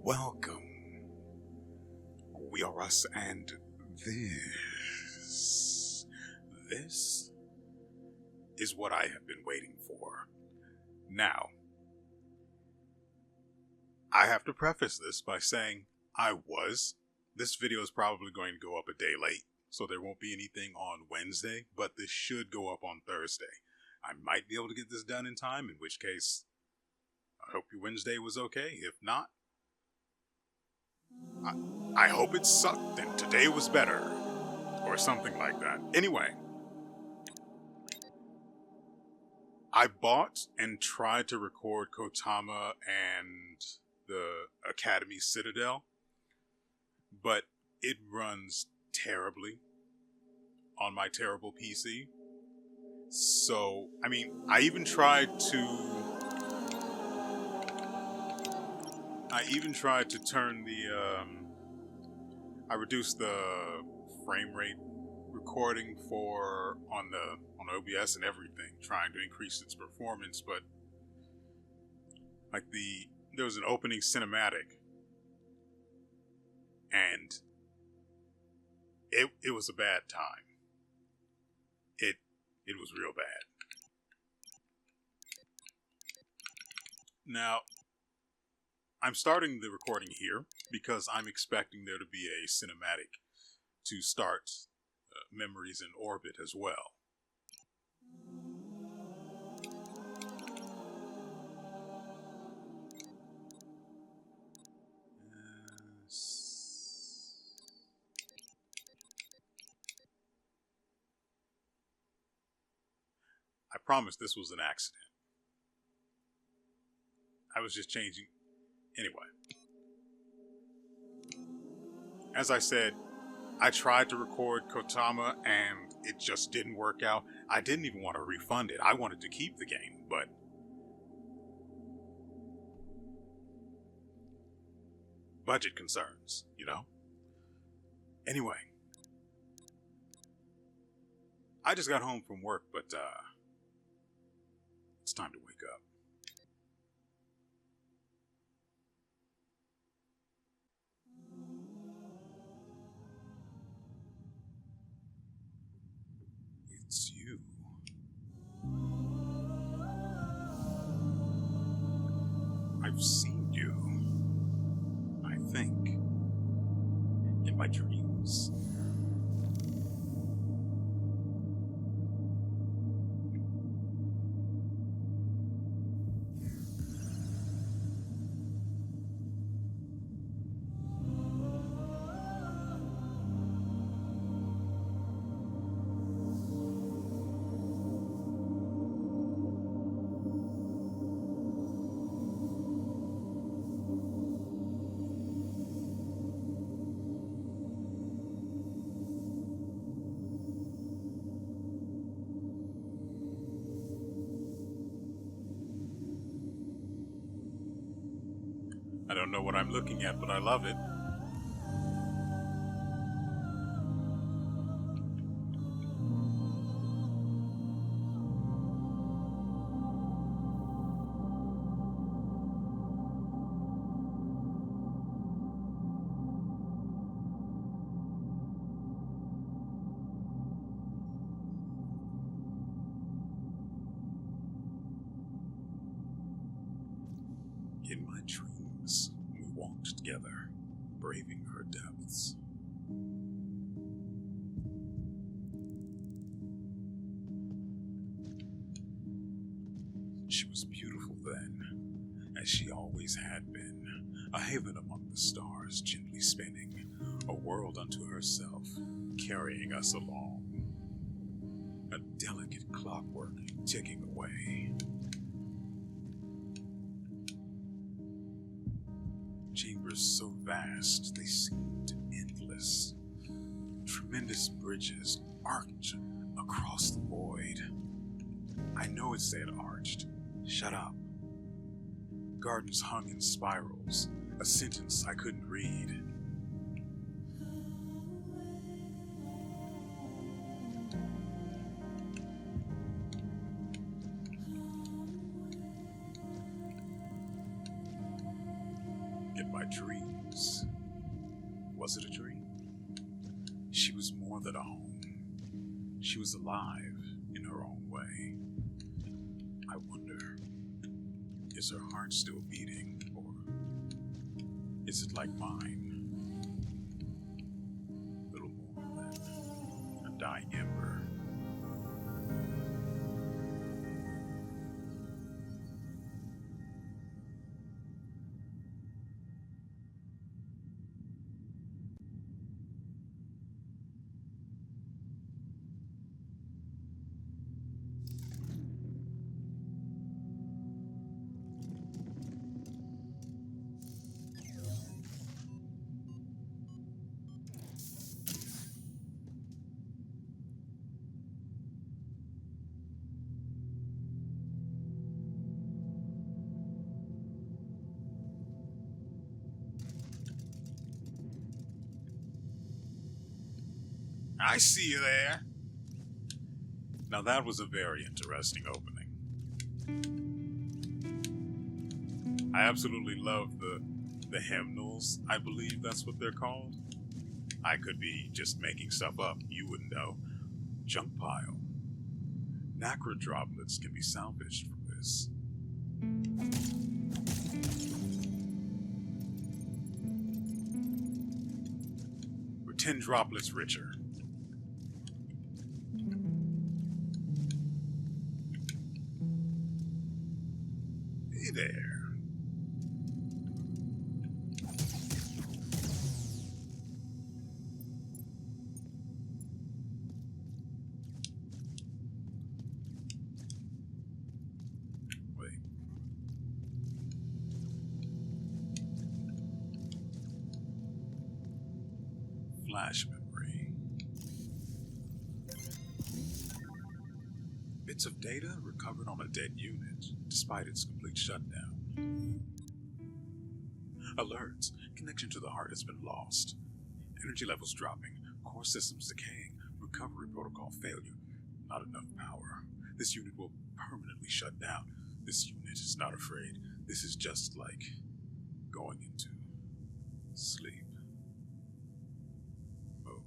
Welcome, WeArEuS, and this is what I have been waiting for. Now, I have to preface this by saying this video is probably going to go up a day late, so there won't be anything on Wednesday, but this should go up on Thursday. I might be able to get this done in time, in which case, I hope your Wednesday was okay. If not, I hope it sucked and today was better, or something like that. Anyway, I bought and tried to record Kotama and the Academy Citadel, but it runs terribly on my terrible PC. So, I even tried to turn I reduced the frame rate recording on OBS and everything, trying to increase its performance, but there was an opening cinematic, and it was a bad time. It was real bad. Now, I'm starting the recording here because I'm expecting there to be a cinematic to start Memories in Orbit as well. I promise this was an accident. I was just changing. Anyway. As I said, I tried to record Kotama and it just didn't work out. I didn't even want to refund it. I wanted to keep the game, but budget concerns, Anyway. I just got home from work, but it's time to wake up. It's you. I've seen you, I think, in my dreams. I don't know what I'm looking at, but I love it. In my dreams, we walked together, braving her depths. She was beautiful then, as she always had been, a haven among the stars, gently spinning, a world unto herself, carrying us along. A delicate clockwork ticking away. Chambers so vast, they seemed endless. Tremendous bridges arched across the void. I know it said arched. Shut up. Gardens hung in spirals, a sentence I couldn't read. in my dreams. Was it a dream? She was more than a home. She was alive in her own way. I wonder, is her heart still beating, or is it like mine? Little more than a dying ember. I see you there. Now that was a very interesting opening. I absolutely love the hymnals. I believe that's what they're called. I could be just making stuff up. You wouldn't know. Junk pile. Nacre droplets can be salvaged from this. We're 10 droplets richer. Hey there. Wait. Flash memory. Bits of data recovered on a dead unit, despite its complete shutdown. Alerts. Connection to the heart has been lost. Energy levels dropping. Core systems decaying. Recovery protocol failure. Not enough power. This unit will permanently shut down. This unit is not afraid. This is just like going into sleep mode.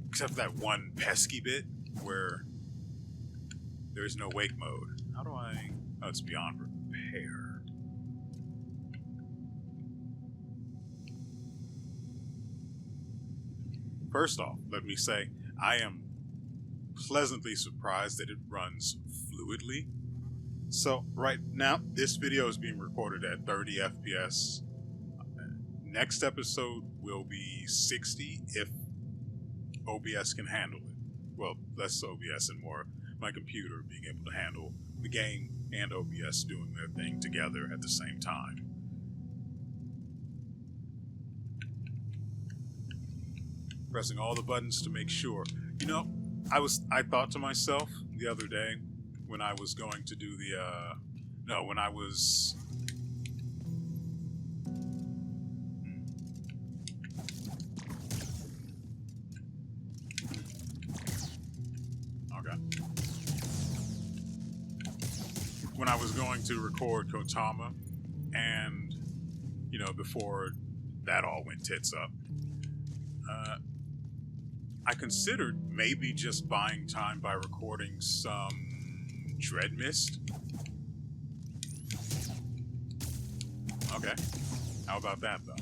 Except for that one pesky bit where there is no wake mode. How do I... Oh, it's beyond repair. First off, let me say, I am pleasantly surprised that it runs fluidly. So, right now, this video is being recorded at 30 FPS. Next episode will be 60 if OBS can handle it. Well, less OBS and more my computer being able to handle the game and OBS doing their thing together at the same time. Pressing all the buttons to make sure. You know, I thought to myself the other day when I was going to do the when I was when I was going to record Kotama, and, you know, before that all went tits up, I considered maybe just buying time by recording some Dread Mist. Okay, how about that, though?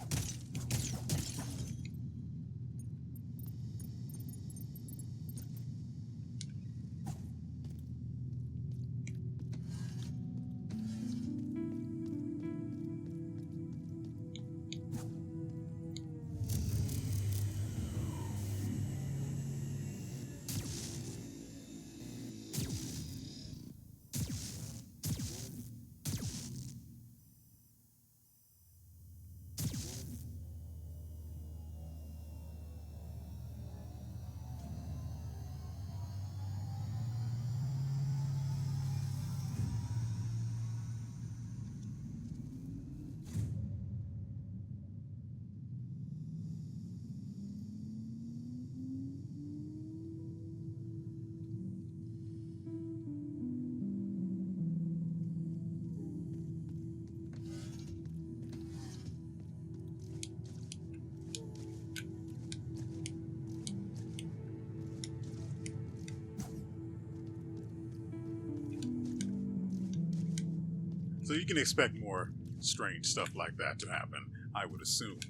So you can expect more strange stuff like that to happen, I would assume,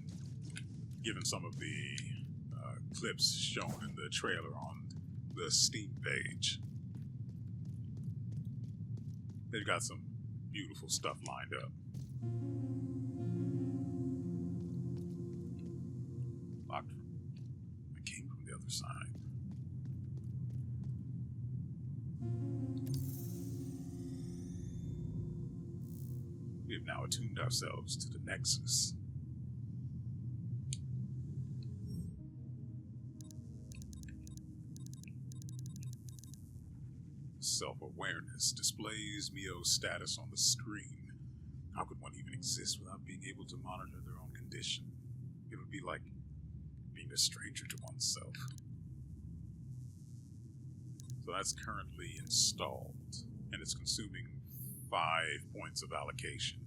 given some of the clips shown in the trailer on the Steam page. They've got some beautiful stuff lined up. Locked. I came from the other side. We have now attuned ourselves to the Nexus. Self-awareness displays MIO's status on the screen. How could one even exist without being able to monitor their own condition? It would be like being a stranger to oneself. So that's currently installed, and it's consuming 5 points of allocation.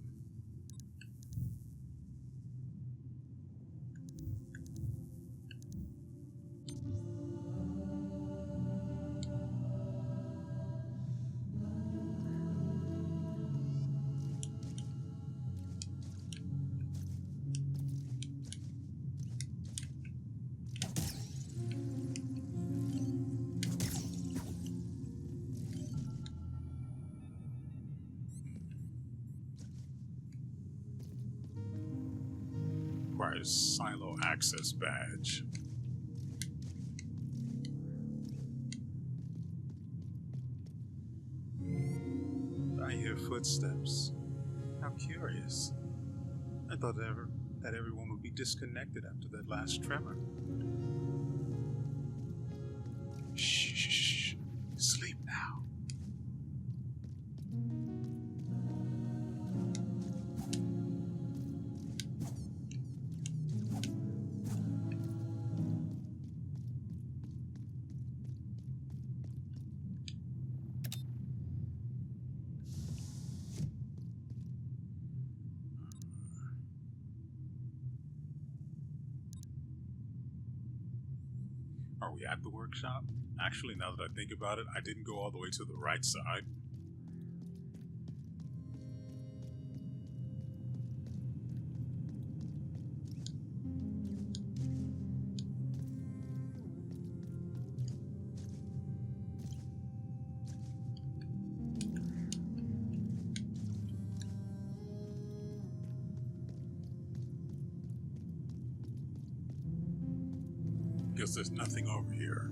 Requires silo access badge. I hear footsteps. How curious. I thought that everyone would be disconnected after that last tremor. Shh. Sleep now. Are we at the workshop? Actually, now that I think about it, I didn't go all the way to the right side. Guess there's nothing over here.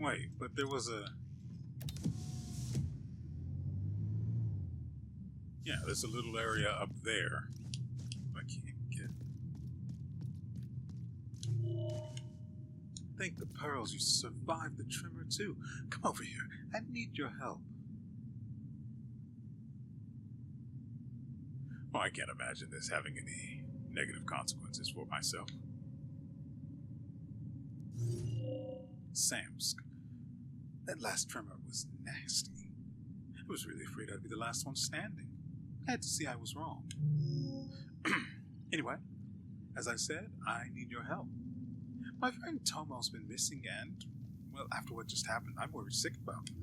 Wait, but there was a... Yeah, there's a little area up there. I can't get... Thank the pearls you survived the tremor too. Come over here. I need your help. Well, I can't imagine this having any negative consequences for myself. Samsk. That last tremor was nasty. I was really afraid I'd be the last one standing. I had to see I was wrong. Anyway, as I said, I need your help. My friend Tomo's been missing and, well, after what just happened, I'm worried sick about him.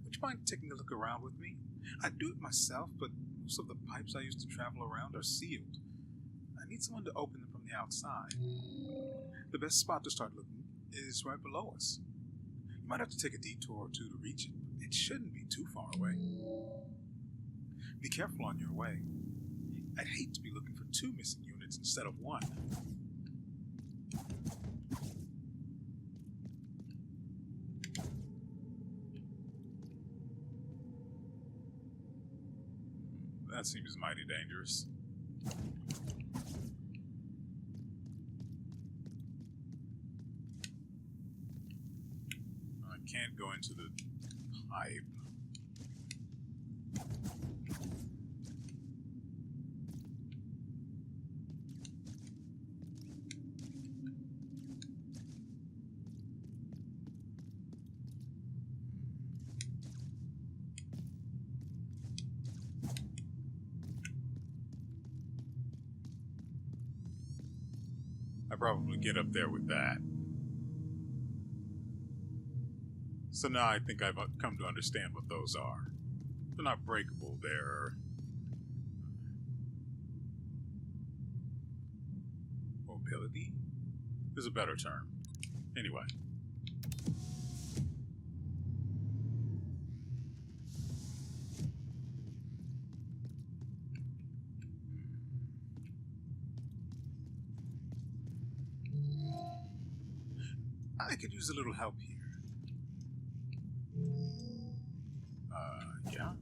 Would you mind taking a look around with me? I'd do it myself, but most of the pipes I use to travel around are sealed. I need someone to open them from the outside. The best spot to start looking is right below us. You might have to take a detour or two to reach it. It shouldn't be too far away. Be careful on your way. I'd hate to be looking for 2 missing units instead of 1. That seems mighty dangerous. I can't go into the pipe. I probably get up there with that. So now I think I've come to understand what those are. They're not breakable, they're mobility? There's a better term. Anyway. I could use a little help here. Yeah?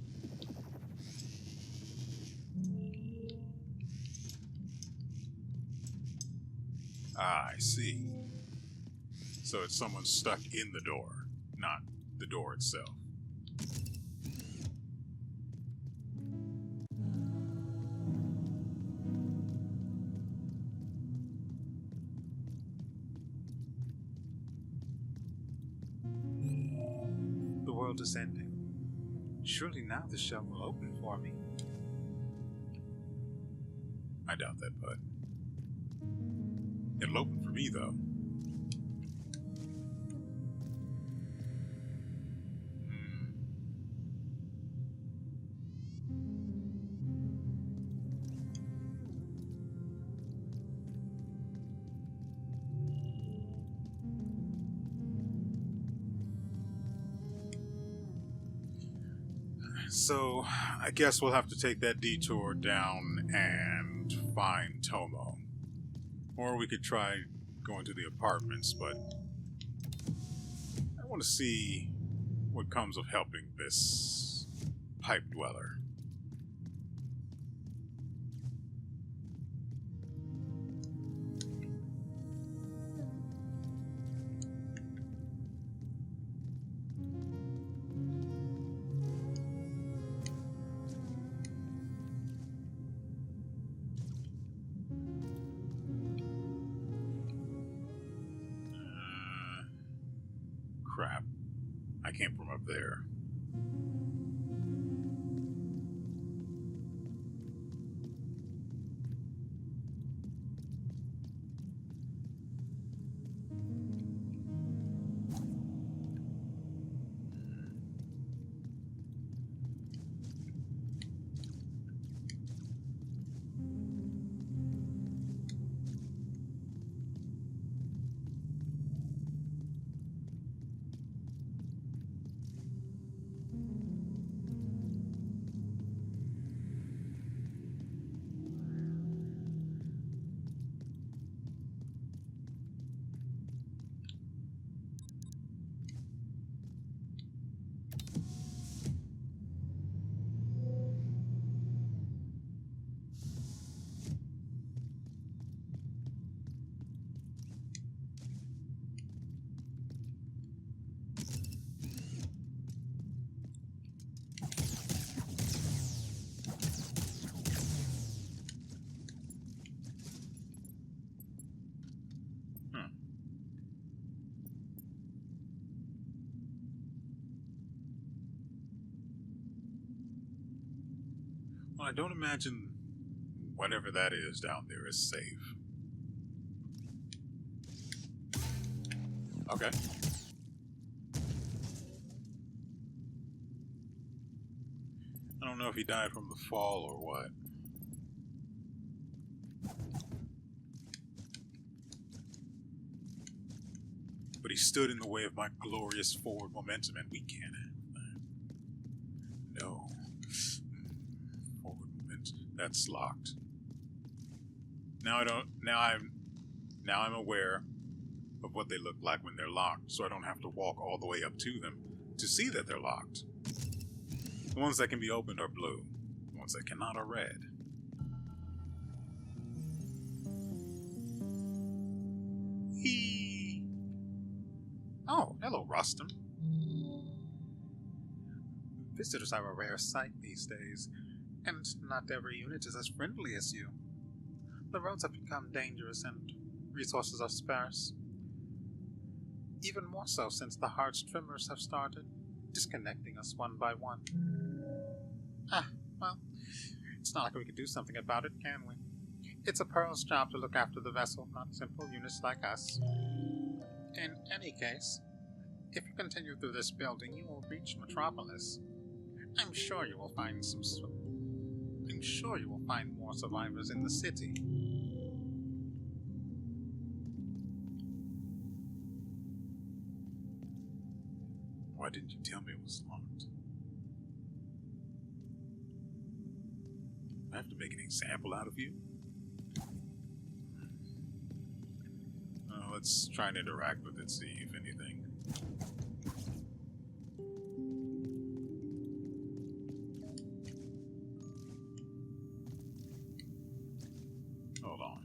Ah, I see. So it's someone stuck in the door, not the door itself. The world is ending. Surely now the shell will open for me. I doubt that, bud. It'll open for me, though. So, I guess we'll have to take that detour down and find Tomo. Or we could try going to the apartments, but I want to see what comes of helping this pipe dweller. Crap. I came from up there. Well, I don't imagine whatever that is down there is safe. Okay. I don't know if he died from the fall or what. But he stood in the way of my glorious forward momentum, and we can't have that. No. Forward momentum. That's locked. Now I'm aware of what they look like when they're locked, so I don't have to walk all the way up to them to see that they're locked. The ones that can be opened are blue. The ones that cannot are red. Oh, hello, Rustum. Visitors are a rare sight these days, and not every unit is as friendly as you. The roads have become dangerous and resources are sparse. Even more so since the harsh tremors have started, disconnecting us one by one. Well, it's not like we can do something about it, can we? It's a Pearl's job to look after the vessel, not simple units like us. In any case, if you continue through this building, you will reach Metropolis. I'm sure you will find more survivors in the city. Why didn't you tell me it was locked? I have to make an example out of you? Let's try and interact with it, see if anything. Hold on.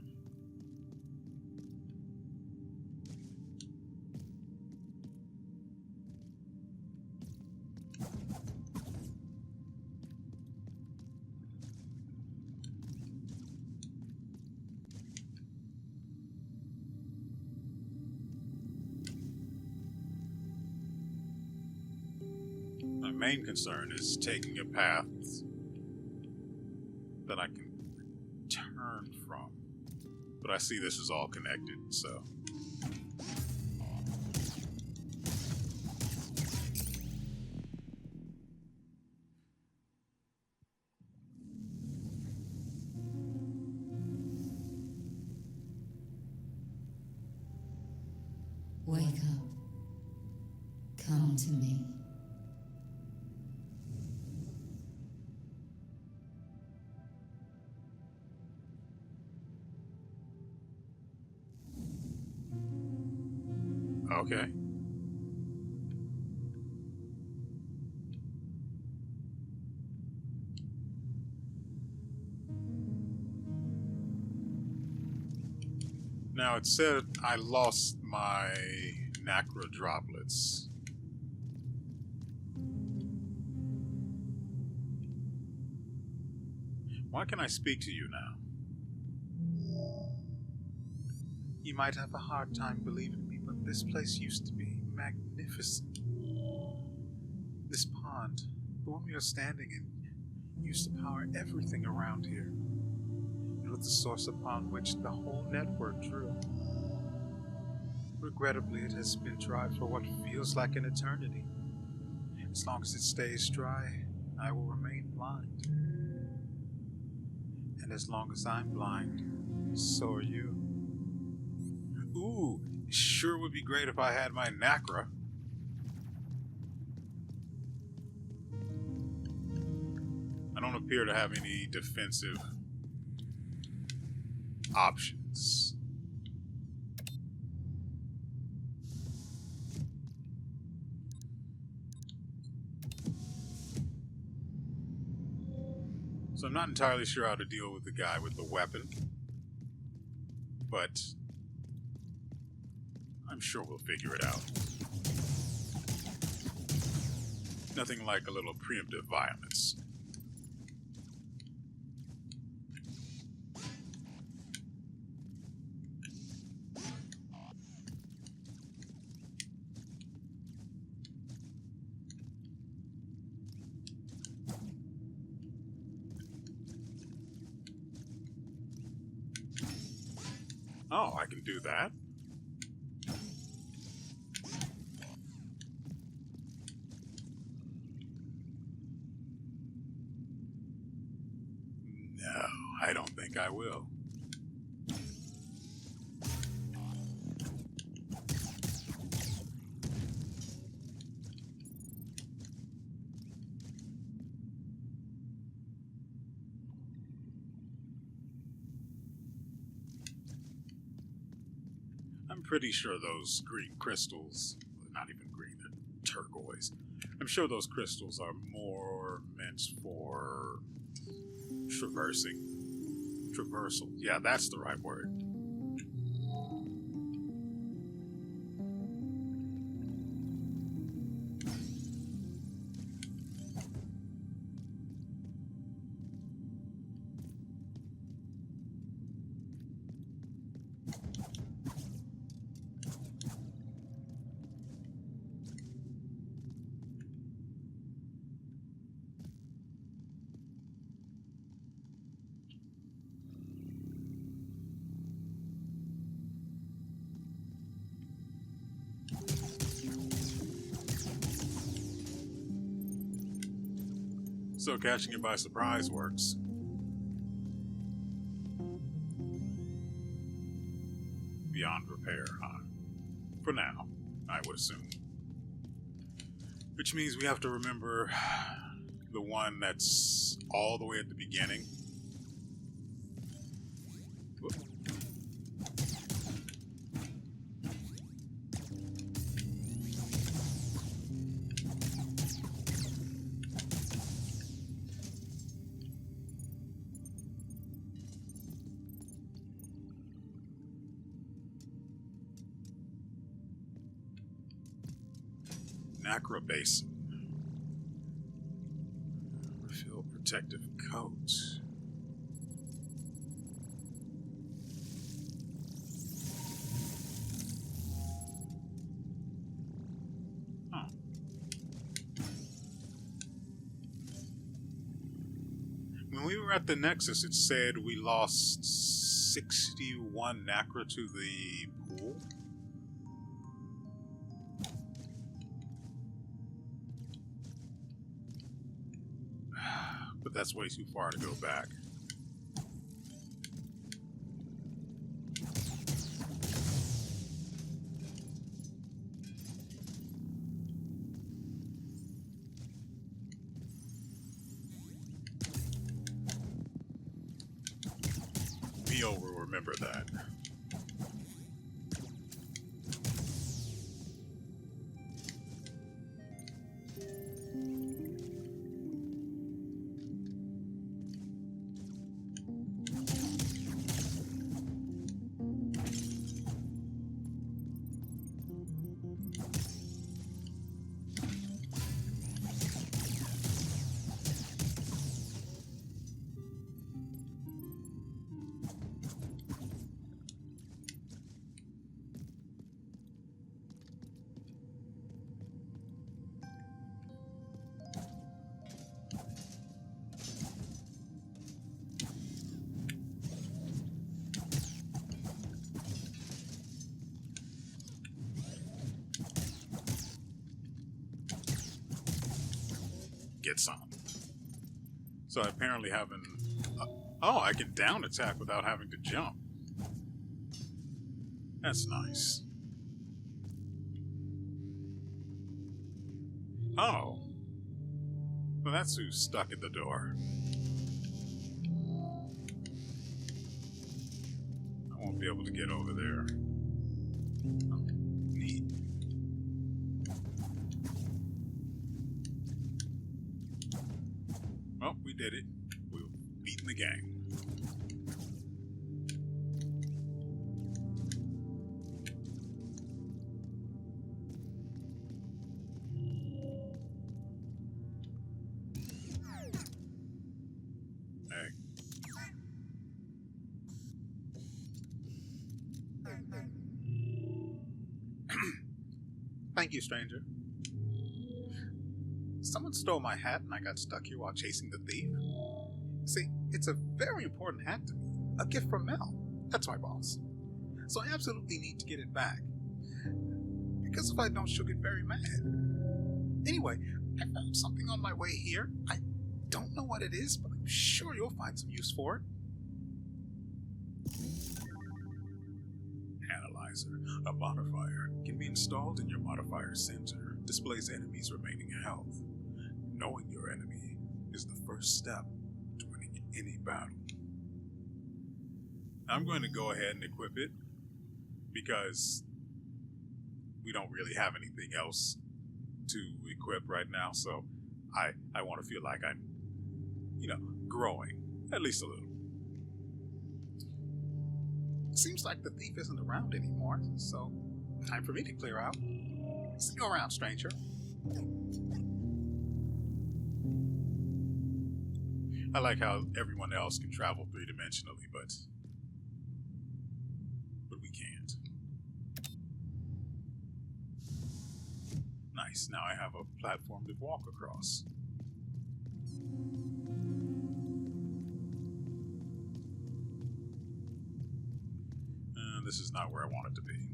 My main concern is taking a path that I can turn from. But I see this is all connected, so. Wake up. Come to me. Okay. Now it said I lost my nacra droplets. Why can I speak to you now? You might have a hard time believing me, but this place used to be magnificent. This pond, the one we are standing in, used to power everything around here. It was the source upon which the whole network drew. Regrettably, it has been dry for what feels like an eternity. As long as it stays dry, I will remain blind. And as long as I'm blind, so are you. Ooh, sure would be great if I had my nacra. I don't appear to have any defensive options. So I'm not entirely sure how to deal with the guy with the weapon, but I'm sure we'll figure it out. Nothing like a little preemptive violence. Oh, I can do that. No, I don't think I will. I'm pretty sure those green crystals, not even green, they're turquoise. I'm sure those crystals are more meant for traversal. Yeah, that's the right word. So catching it by surprise works. Beyond repair, huh? For now, I would assume. Which means we have to remember the one that's all the way at the beginning. Whoop. Nacra Basin. Refill protective coat. Huh. When we were at the Nexus, it said we lost 61 Nacra to the pool. But that's way too far to go back. MIO will remember that. Get some. So I apparently haven't... oh, I can down attack without having to jump. That's nice. Oh. Well, that's who's stuck at the door. I won't be able to get over there. Oh, neat. Well, we did it. We've beaten the game. Hey. Thank you, stranger. Someone stole my hat and I got stuck here while chasing the thief. See, it's a very important hat to me. A gift from Mel. That's my boss. So I absolutely need to get it back. Because if I don't, she'll get very mad. Anyway, I found something on my way here. I don't know what it is, but I'm sure you'll find some use for it. Analyzer. A modifier can be installed in your modifier center. Displays enemies' remaining health. Knowing your enemy is the first step to winning any battle. I'm going to go ahead and equip it because we don't really have anything else to equip right now, so I want to feel like I'm, growing, at least a little. Seems like the thief isn't around anymore, so time for me to clear out. See you around, stranger. I like how everyone else can travel three-dimensionally, but we can't. Nice, now I have a platform to walk across. This is not where I want it to be.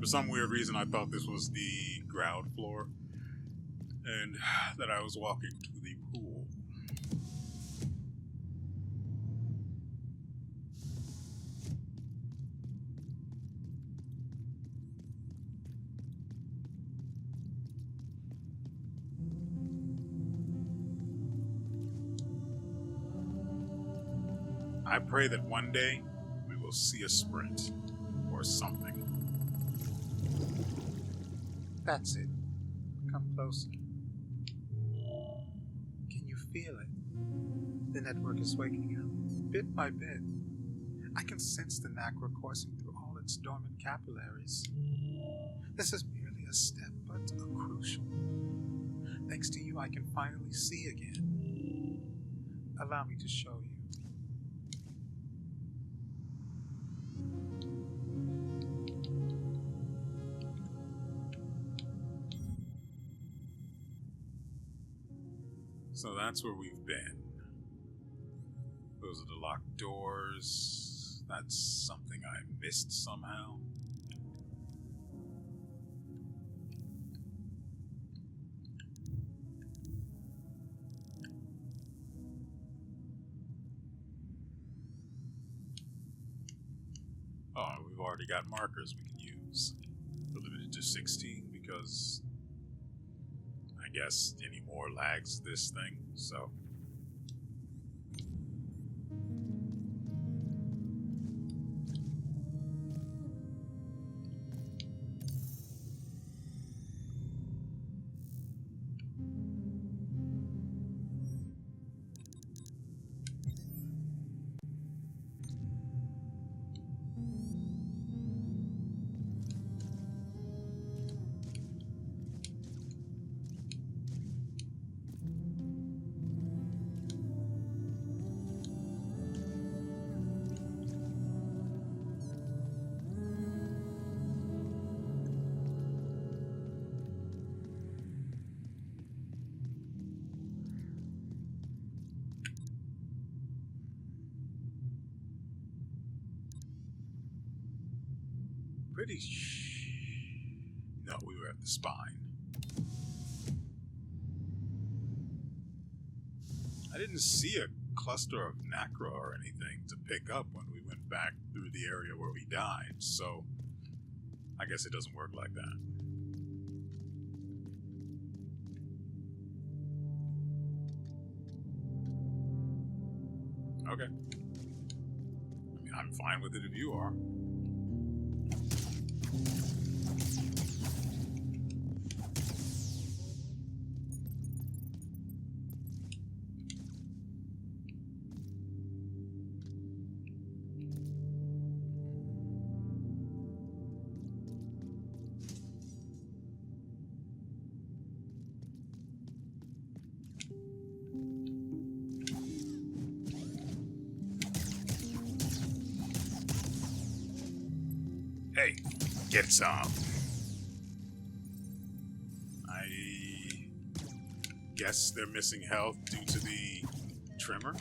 For some weird reason, I thought this was the ground floor. and that I was walking to the pool. I pray that one day we will see a sprint or something. That's it. Come closer. Can you feel it? The network is waking up, bit by bit. I can sense the nacre coursing through all its dormant capillaries. This is merely a step, but a crucial one. Thanks to you, I can finally see again. Allow me to show you. So that's where we've been. Those are the locked doors. That's something I missed somehow. Oh, we've already got markers we can use. We're limited to 16 because I guess any more lags this thing, so. No, we were at the spine. I didn't see a cluster of nacra or anything to pick up when we went back through the area where we died, so I guess it doesn't work like that. Okay. I mean, I'm fine with it if you are. Hey, get some. I guess they're missing health due to the tremor.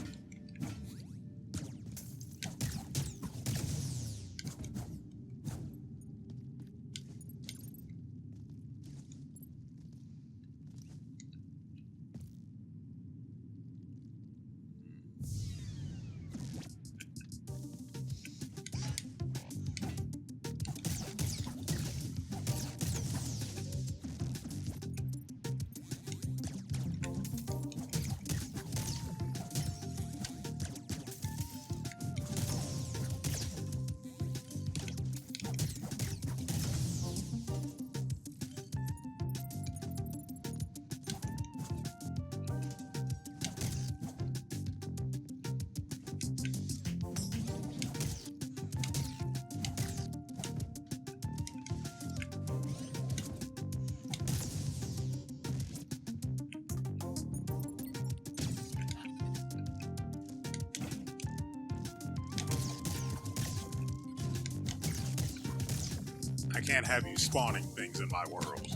I can't have you spawning things in my world.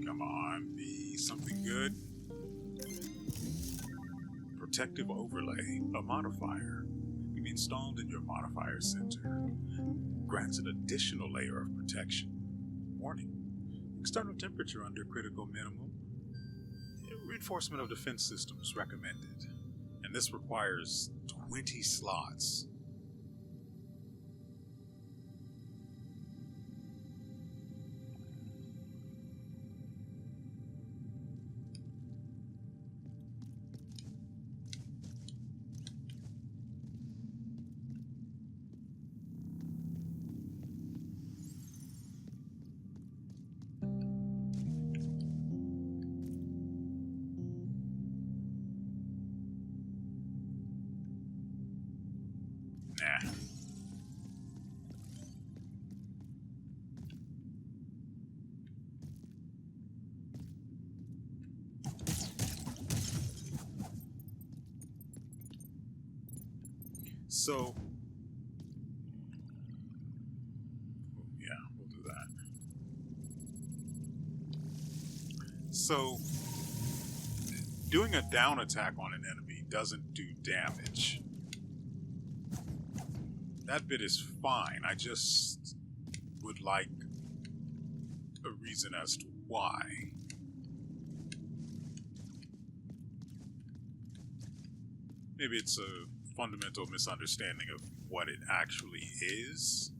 Come on, be something good. protective overlay, a modifier, can be installed in your modifier center. Grants an additional layer of protection. Warning: external temperature under critical minimum. Reinforcement of defense systems recommended. And this requires 20 slots. Nah. So, yeah, we'll do that. So, doing a down attack on an enemy doesn't do damage. That bit is fine. I just would like a reason as to why. Maybe it's a fundamental misunderstanding of what it actually is,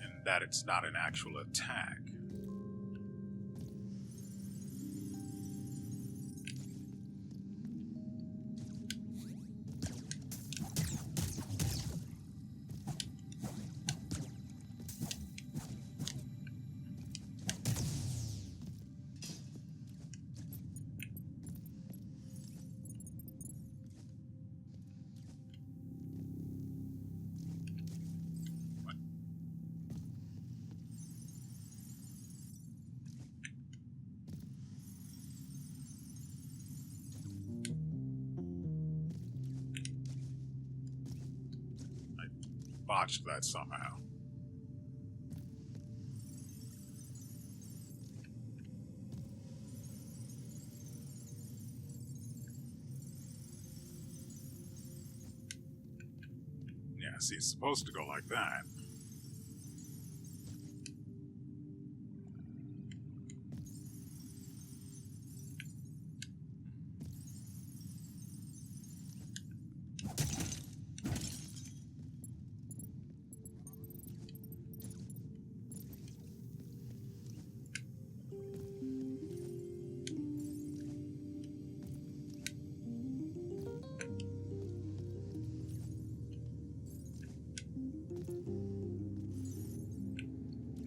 and that it's not an actual attack. Botched that somehow. Yeah, see, it's supposed to go like that.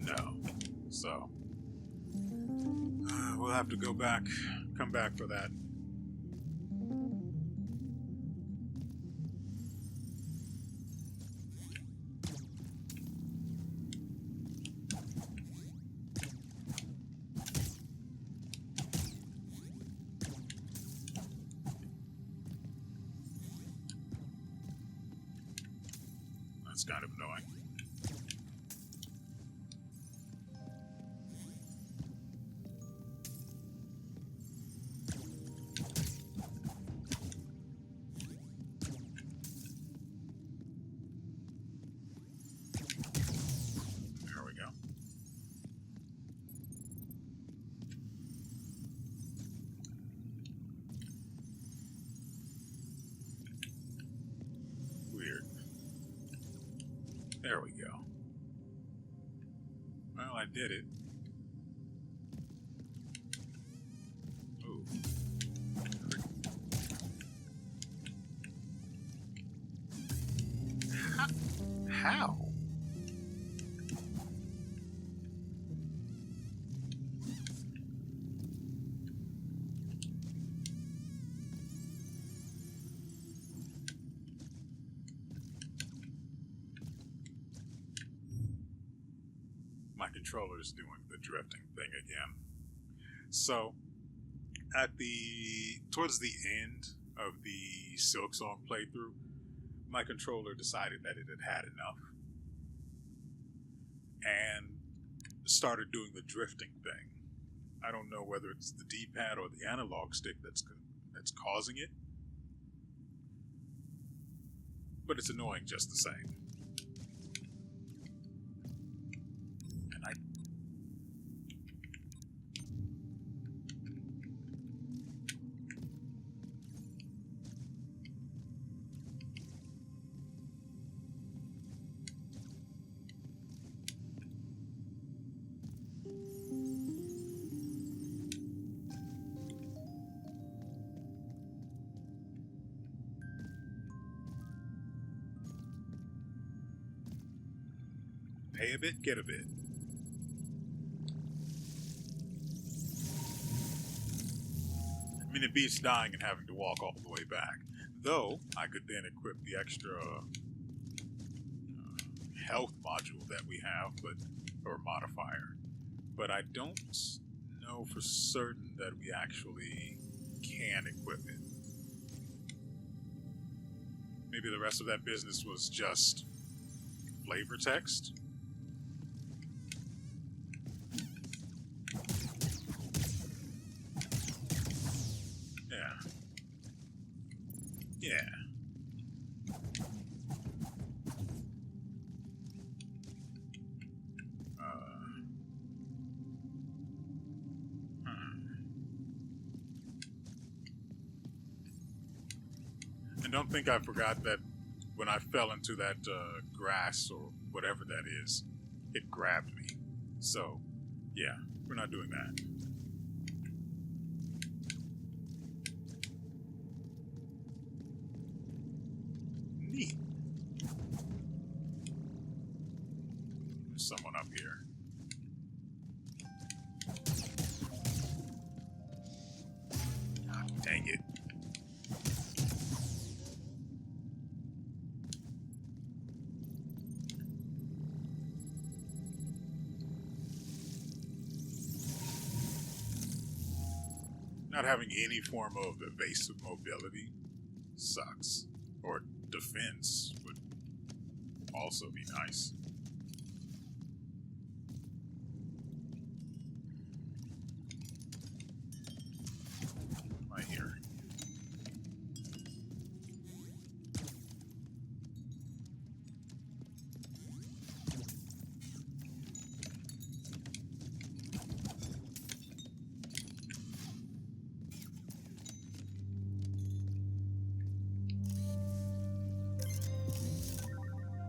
No. So, we'll have to go back, come back for that. That's kind of annoying. There we go. Weird. There we go. Well, I did it. Ooh. How? My controller's doing the drifting thing again. So, towards the end of the Silksong playthrough, my controller decided that it had enough and started doing the drifting thing. I don't know whether it's the D-pad or the analog stick that's that's causing it. But it's annoying just the same. And I... Pay a bit, get a bit. I mean, it beats dying and having to walk all the way back. Though, I could then equip the extra health module that we have, or modifier. But I don't know for certain that we actually can equip it. Maybe the rest of that business was just flavor text? Yeah. And don't think I forgot that when I fell into that grass or whatever that is, it grabbed me. So, yeah, we're not doing that. Neat. There's someone up here. Ah, dang it. Not having any form of evasive mobility sucks. Or defense would also be nice. Right here.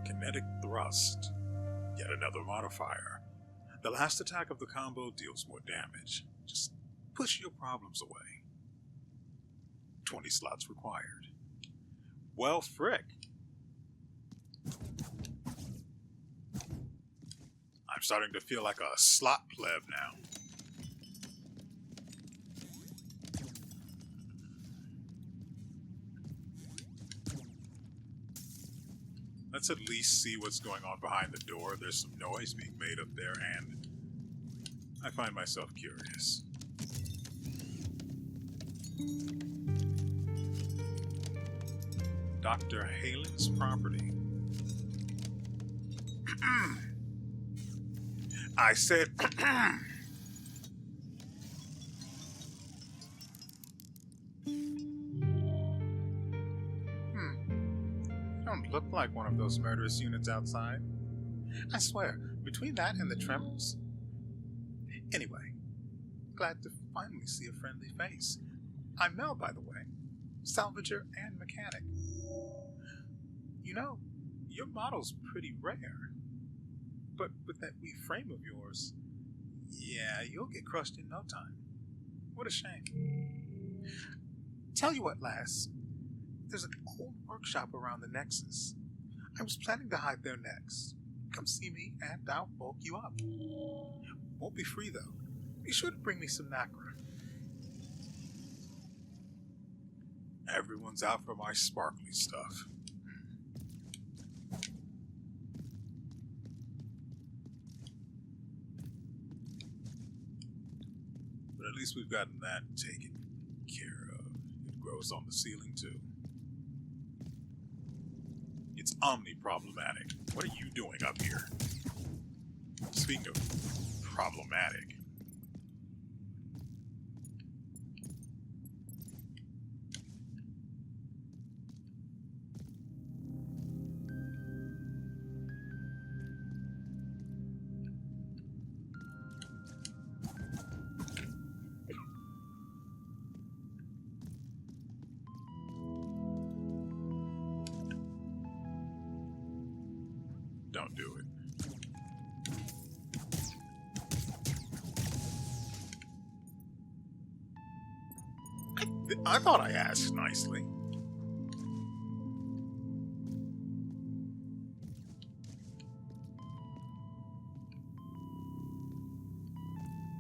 Kinetic thrust. Yet another modifier. The last attack of the combo deals more damage. Just push your problems away. 20 slots required. Well, frick. I'm starting to feel like a slot pleb now. Let's at least see what's going on behind the door. There's some noise being made up there, and I find myself curious. Dr. Halen's property. I said... Don't look like one of those murderous units outside. I swear, between that and the tremors. Anyway, glad to finally see a friendly face. I'm Mel, by the way, salvager and mechanic. You know, your model's pretty rare. But with that wee frame of yours, yeah, you'll get crushed in no time. What a shame. Tell you what, lass. There's an old workshop around the Nexus. I was planning to hide there next. Come see me and I'll bulk you up. Won't be free though. Be sure to bring me some Nacra. Everyone's out for my sparkly stuff. But at least we've gotten that taken care of. It grows on the ceiling too. It's omni-problematic. What are you doing up here? Speaking of problematic. don't do it. I thought I asked nicely.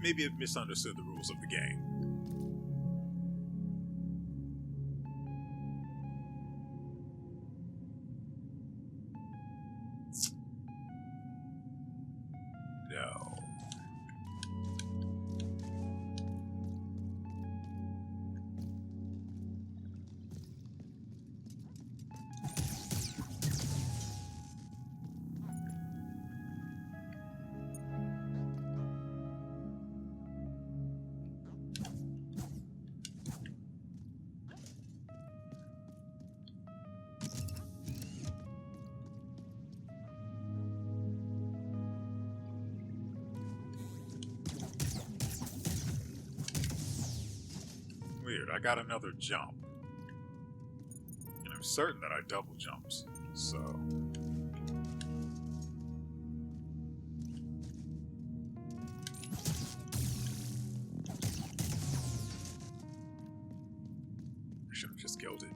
Maybe I've misunderstood the rules of the game. No. Weird, I got another jump. And I'm certain that I double jumped, so... I should have just killed it.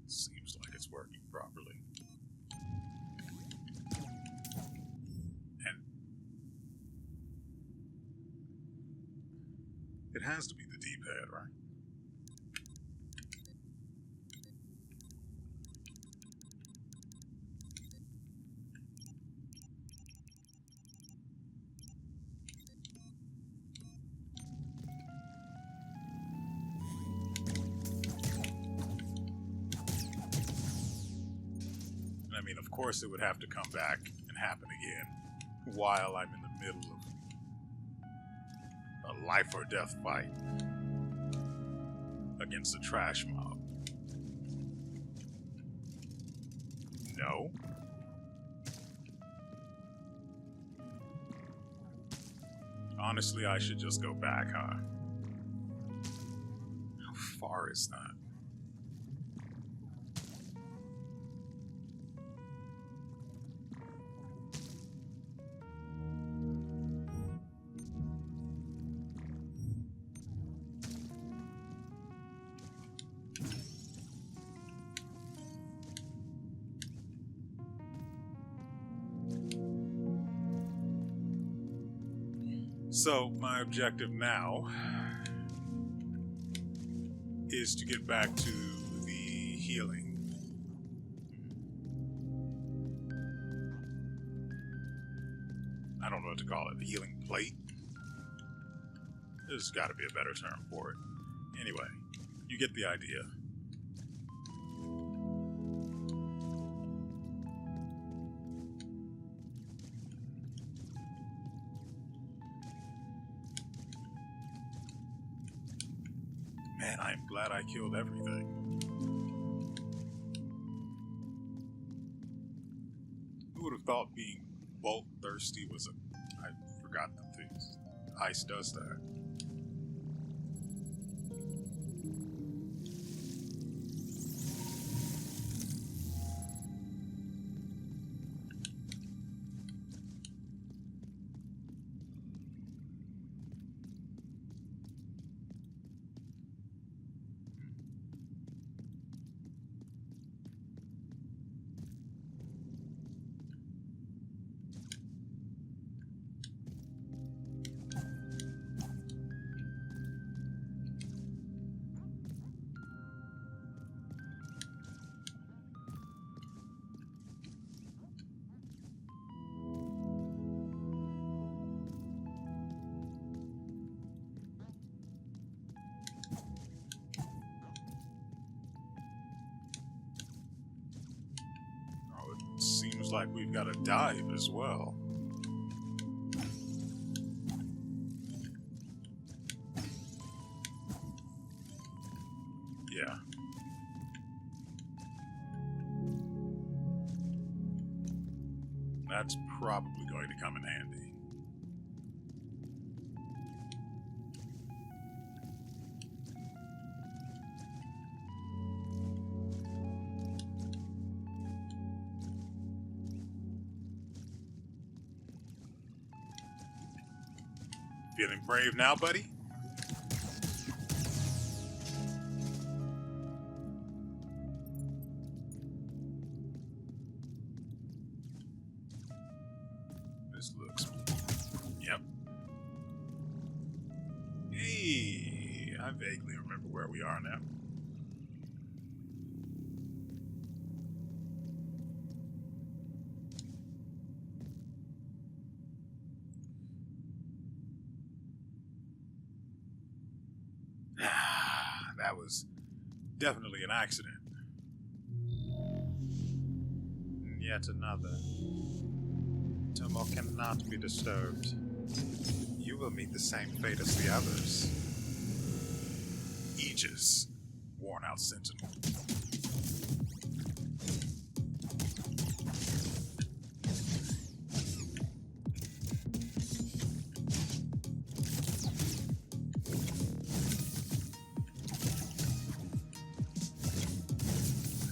Seems like it's working properly. And it has to be the D-pad, right? I mean, of course it would have to come back and happen again while I'm in the middle of a life or death fight against a trash mob. No. Honestly, I should just go back, huh? How far is that? So, my objective now is to get back to the healing. I don't know what to call it. The healing plate? There's got to be a better term for it. Anyway, you get the idea. Man, I'm glad I killed everything. Who would have thought being bolt thirsty was a... I forgot that things. Ice does that. Looks like we've got a dive as well. Yeah. That's probably going to come in handy. Feeling brave now, buddy? This looks... Yep. Hey, I vaguely remember where we are now. That was definitely an accident. Yet another. Tomo cannot be disturbed. You will meet the same fate as the others. Aegis, worn out sentinel.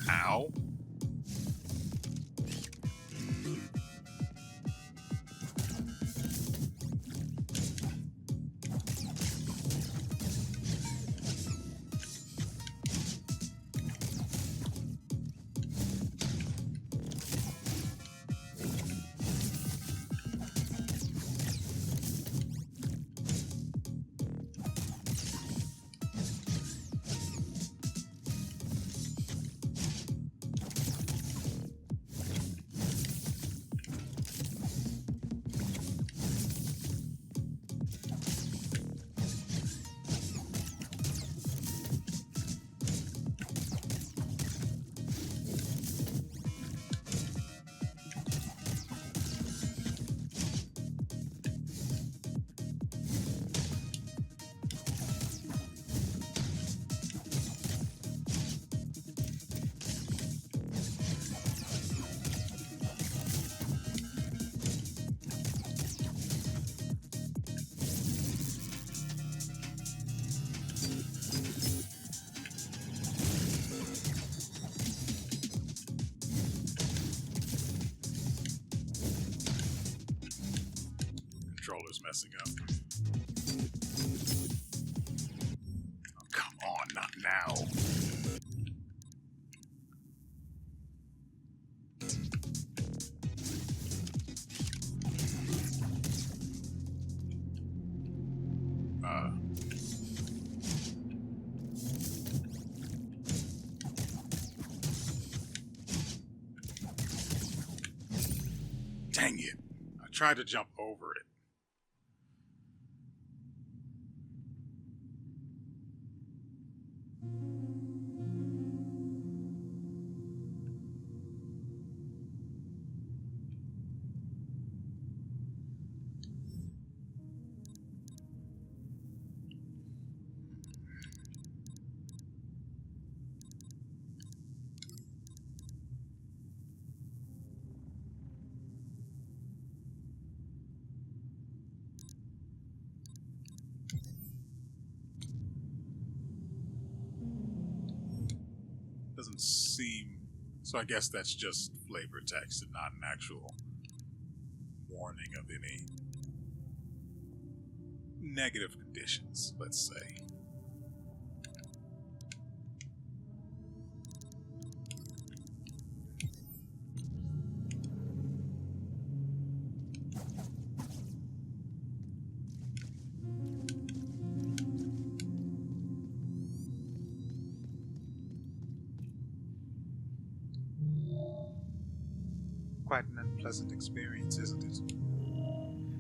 Ow. Controller's messing up. Oh, come on, not now. Dang it. I tried to jump over it. Doesn't seem... So I guess that's just flavor text and not an actual warning of any negative conditions, let's say. Quite an unpleasant experience, isn't it?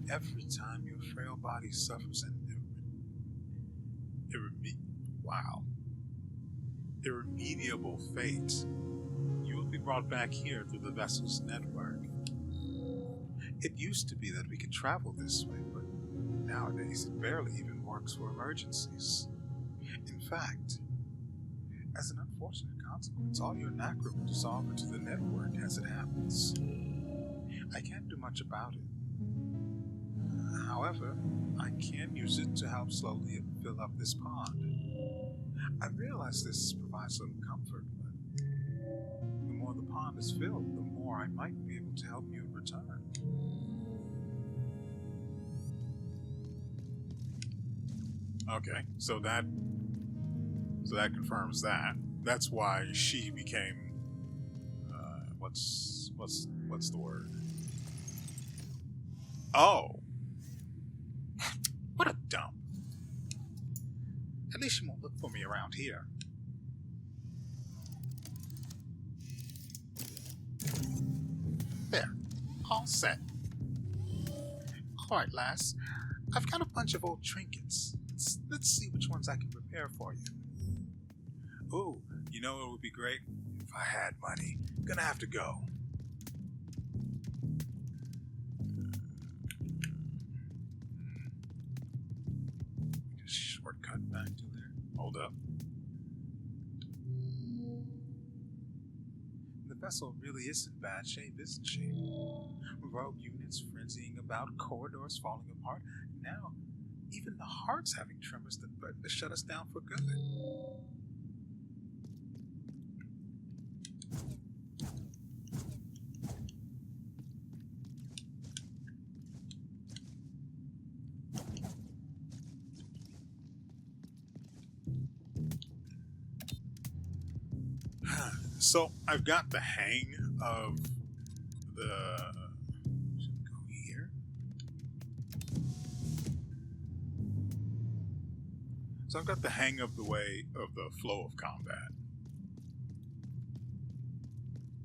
Every time your frail body suffers an irremediable fate, you will be brought back here through the vessel's network. It used to be that we could travel this way, but nowadays it barely even works for emergencies. In fact, as an unfortunate consequence, all your NACRA will dissolve into the network as it happens. I can't do much about it. However, I can use it to help slowly fill up this pond. I realize this provides some comfort, but the more the pond is filled, the more I might be able to help you in return. Okay, so that confirms that. That's why she became what's the word? Oh, what a dump. At least you won't look for me around here. There, all set. Alright, lass. I've got a bunch of old trinkets. Let's see which ones I can repair for you. Ooh, you know it would be great if I had money. Gonna have to go. Just shortcut back to there. Hold up. The vessel really is in bad shape, isn't she? Rogue units frenzying about, corridors falling apart. Now, even the heart's having tremors that threaten to shut us down for good. So I've got the hang of the. Should go here. So I've got the hang of the way of the flow of combat.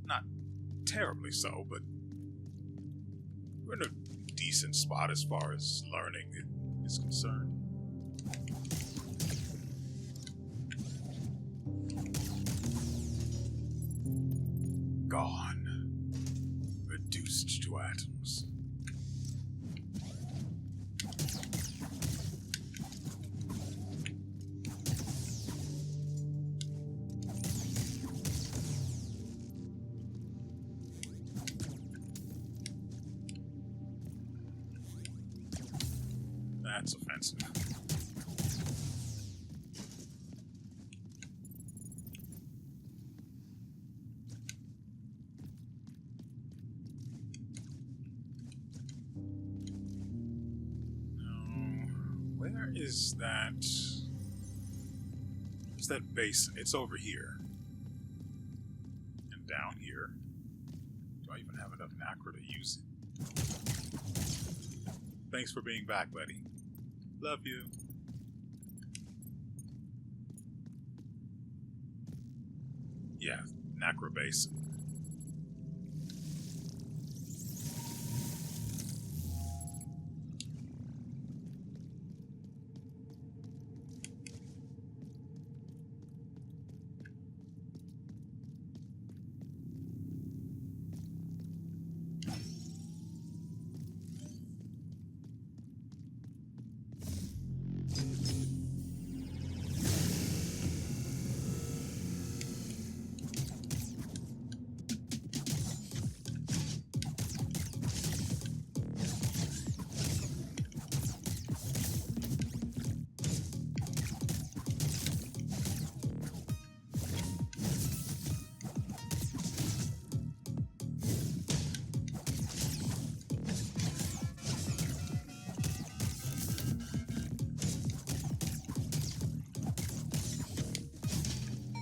Not terribly so, but we're in a decent spot as far as learning is concerned. Gone. Reduced to atoms. That's offensive. Where is that? Where's that basin? It's over here. And down here. Do I even have enough NACRA to use it? Thanks for being back, buddy. Love you. Yeah, NACRA basin.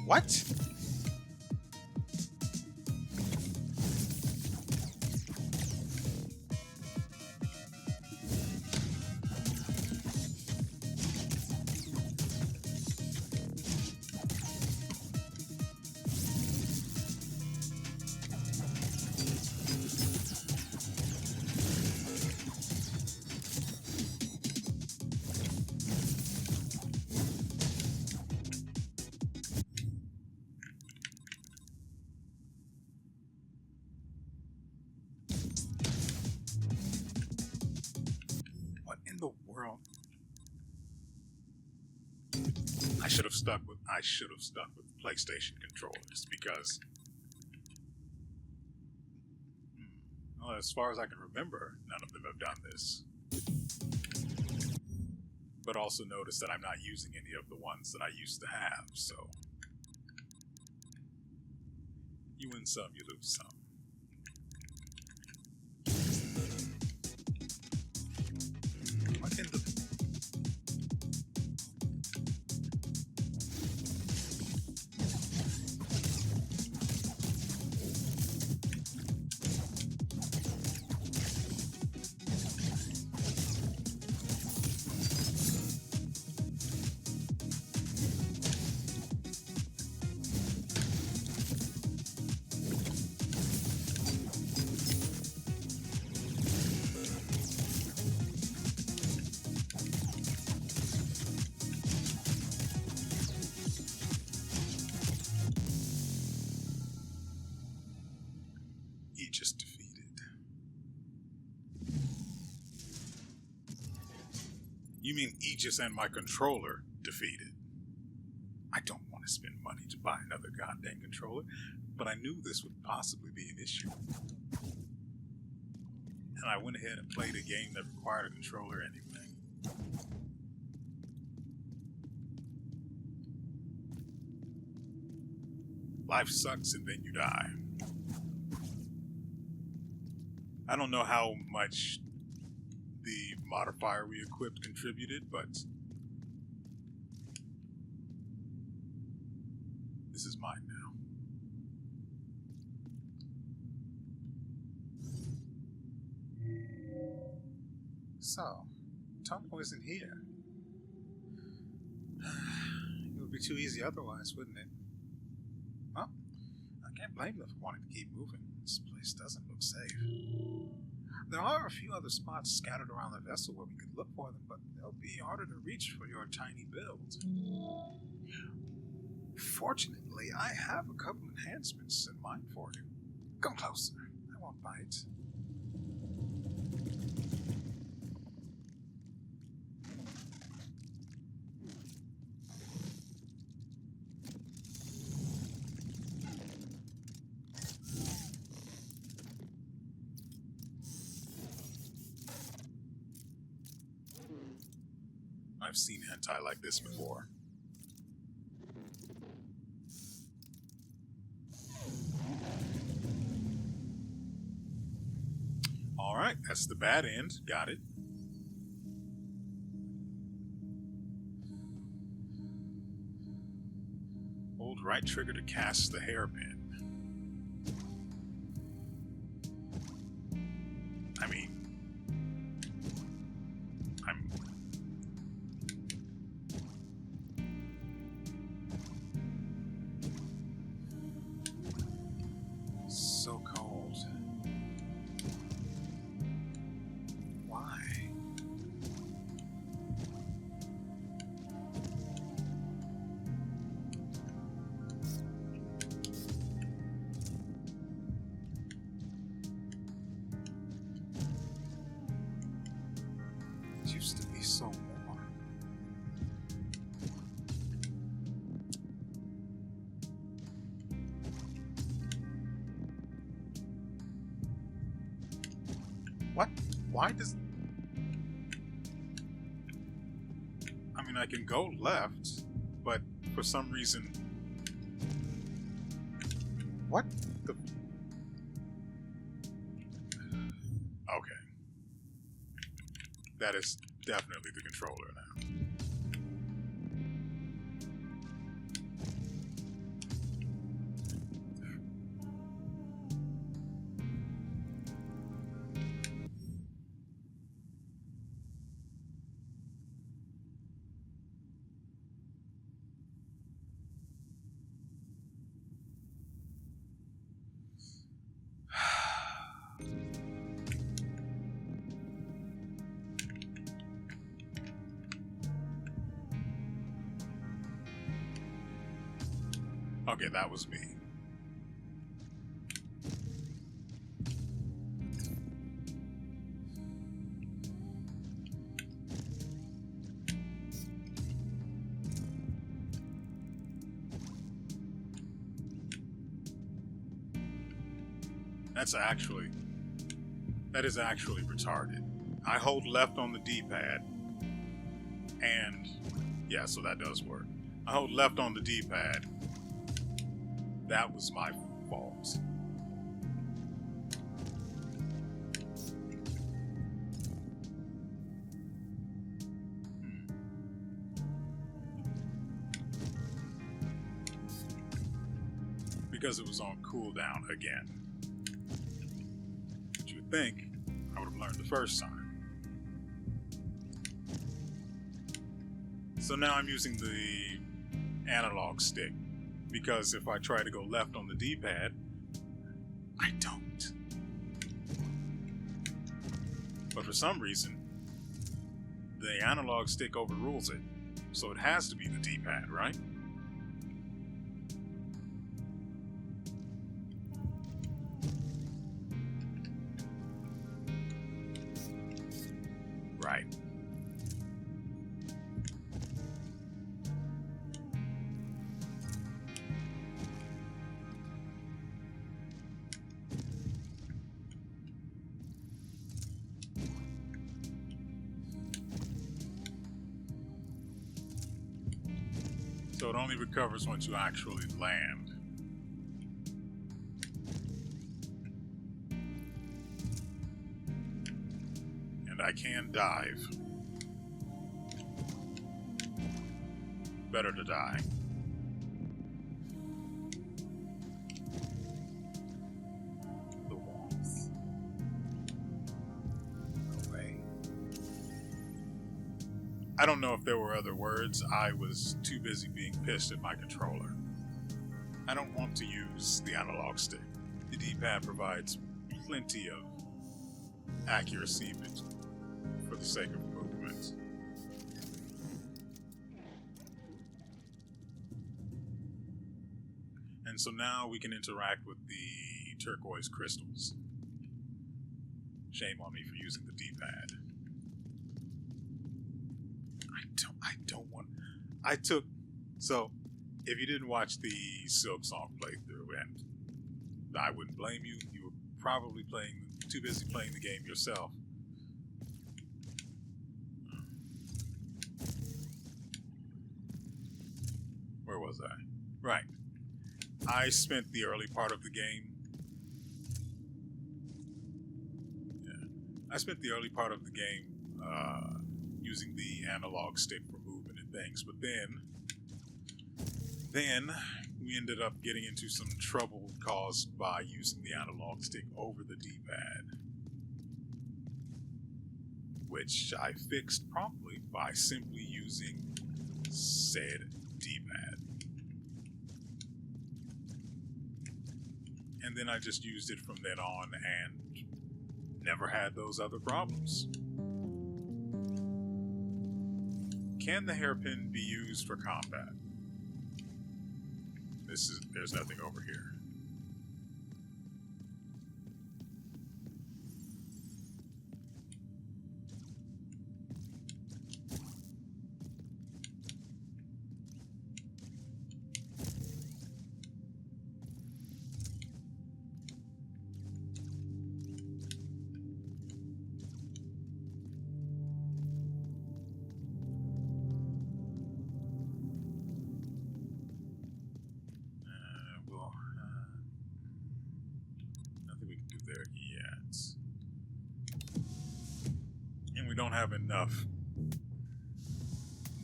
What? should have stuck with PlayStation controllers because, well, as far as I can remember, none of them have done this. But also notice that I'm not using any of the ones that I used to have, so you win some, you lose some. What in the... Aegis defeated. You mean Aegis and my controller defeated? I don't want to spend money to buy another goddamn controller, but I knew this would possibly be an issue. And I went ahead and played a game that required a controller anyway. Life sucks and then you die. I don't know how much the modifier we equipped contributed, but this is mine now. So, Tomo isn't here. It would be too easy otherwise, wouldn't it? Well, I can't blame them for wanting to keep moving. This place doesn't look safe. There are a few other spots scattered around the vessel where we could look for them, but they'll be harder to reach for your tiny build. Fortunately, I have a couple enhancements in mind for you. Come closer. I won't bite. I've seen hentai like this before. Alright, that's the bad end. Got it. Hold right trigger to cast the hairpin. I mean, I'm... so cold. Why? It used to be so warm. What? Why does... I mean, I can go left, but for some reason... What the... Okay. That is definitely the controller now. Okay, that was me. That is actually retarded. I hold left on the D-pad, and yeah, so that does work. I hold left on the D-pad. That was my fault. Because it was on cooldown again. Which you would think I would have learned the first time. So now I'm using the analog stick, because if I try to go left on the D-pad, I don't. But for some reason, the analog stick overrules it, so it has to be the D-pad, right? Right. So it only recovers once you actually land. And I can dive. Better to die. The warmth. No way. I don't know if there were other words. I was too busy being pissed at my controller. I don't want to use the analog stick. The D-pad provides plenty of accuracy for the sake of movement. And so now we can interact with the turquoise crystals. Shame on me for using the D-pad. So, if you didn't watch the Silk Song playthrough, and I wouldn't blame you, you were probably too busy playing the game yourself. Where was I? Right. I spent the early part of the game. I spent the early part of the game using the analog stick for movement and things, but then we ended up getting into some trouble caused by using the analog stick over the D-pad, which I fixed promptly by simply using said D-pad. And then I just used it from then on and never had those other problems. Can the hairpin be used for combat? There's nothing over here. Nothing we can do there yet. And we don't have enough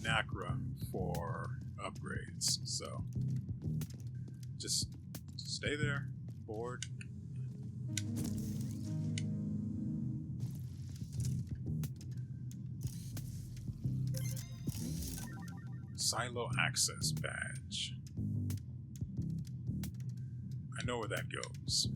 Nacra for upgrades, so just stay there, board. Silo access badge. I know where that goes.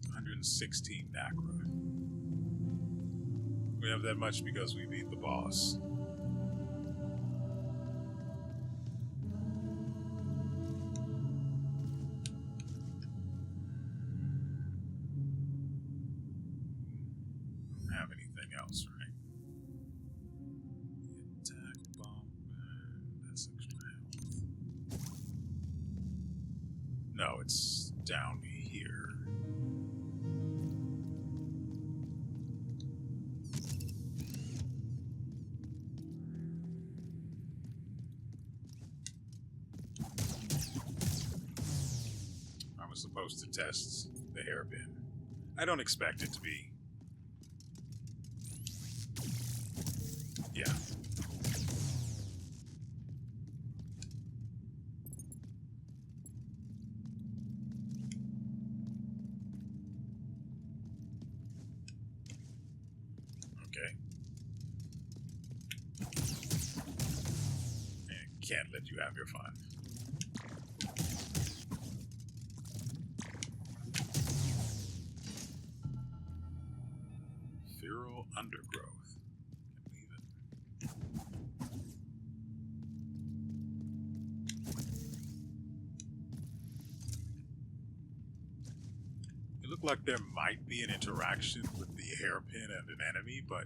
$116 Nacra. We have that much because we beat the boss. else, right? The attack bump, that's extra health. No, it's down here. I was supposed to test the hairpin. I don't expect it to be. Yeah. Okay. Can't let you have your fun. Feral undergrowth. Can leave it. It looked like there might be an interaction with the hairpin and an enemy, but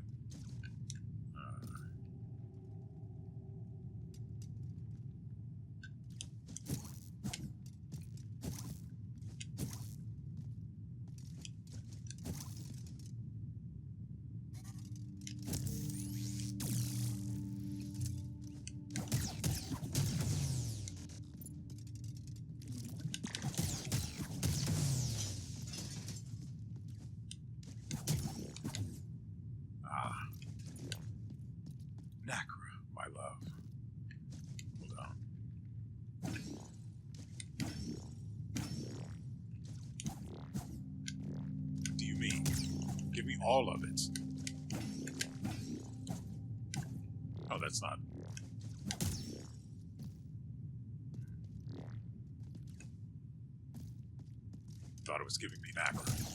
Nacra, my love. Hold on. What do you mean? Give me all of it. Oh, that's not. Thought it was giving me Nacra.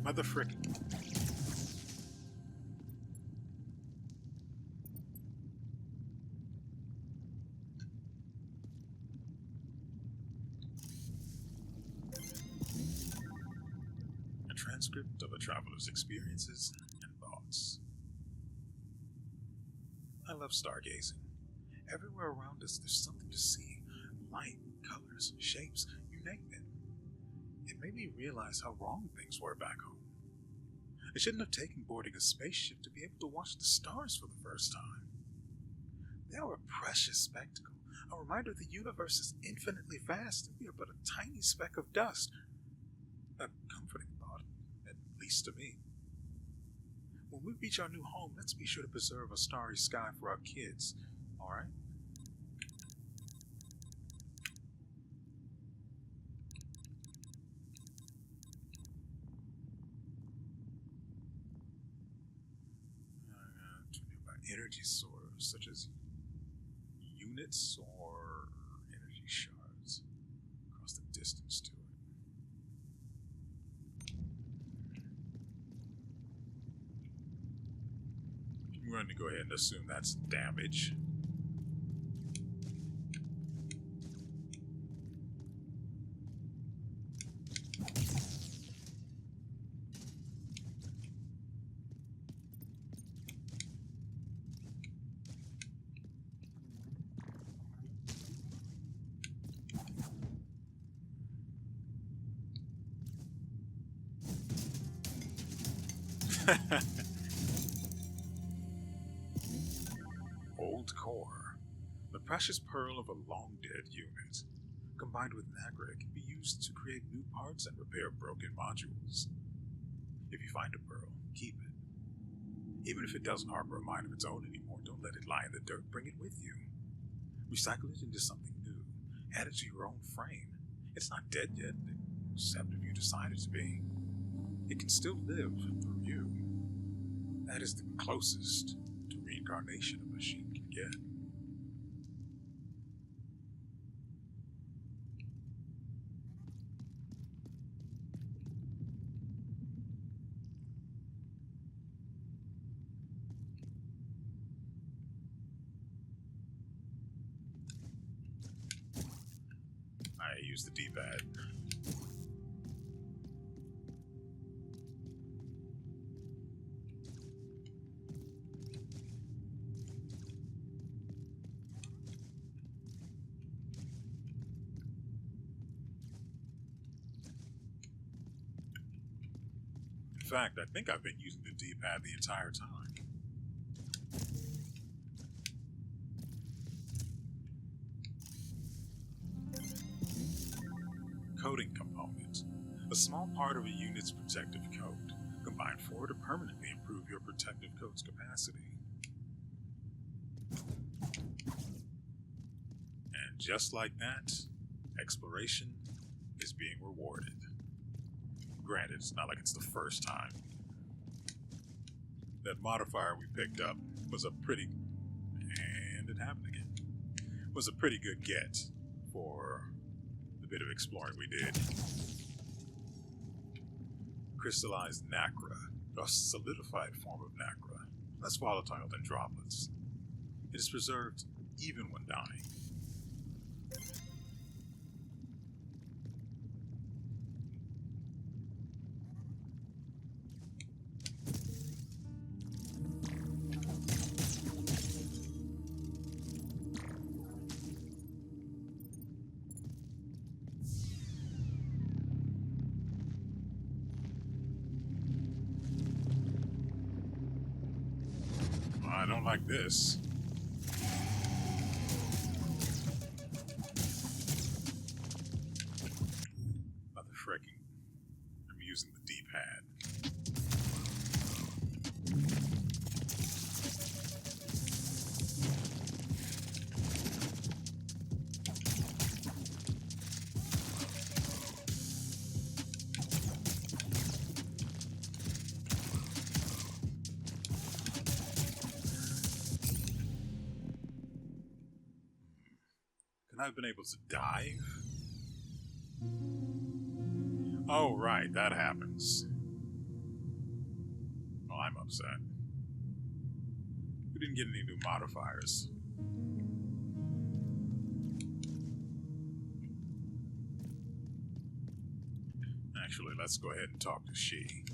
Mother frickin'. A transcript of a traveler's experiences and thoughts. I love stargazing. Everywhere around us, there's something to see. Light, colors, shapes, you name it. It made me realize how wrong things were back home. I shouldn't have taken boarding a spaceship to be able to watch the stars for the first time. They are a precious spectacle, a reminder the universe is infinitely vast and we are but a tiny speck of dust. A comforting thought, at least to me. When we reach our new home, let's be sure to preserve a starry sky for our kids, alright? To nearby energy source, such as units or energy shards, across the distance to it. I'm going to go ahead and assume that's damage. Old core. The precious pearl of a long-dead unit. Combined with Nacra, it can be used to create new parts and repair broken modules. If you find a pearl, keep it. Even if it doesn't harbor a mind of its own anymore, don't let it lie in the dirt, bring it with you. Recycle it into something new. Add it to your own frame. It's not dead yet, except if you decide it to be. It can still live through you. That is the closest to reincarnation a machine can get. use the D-pad. In fact, I think I've been using the D-pad the entire time. Coding component. A small part of a unit's protective code. Combine 4 to permanently improve your protective code's capacity. And just like that, exploration is being rewarded. Granted, it's not like it's the first time. That modifier we picked up was a pretty... and it happened again. Was a pretty good get for the bit of exploring we did. Crystallized nacre, a solidified form of nacre, less volatile than droplets. It is preserved even when dying. I don't like this. Mother fricking. I'm using the D-pad. I've been able to dive? Oh, right, that happens. Well, I'm upset. We didn't get any new modifiers. Actually, let's go ahead and talk to she.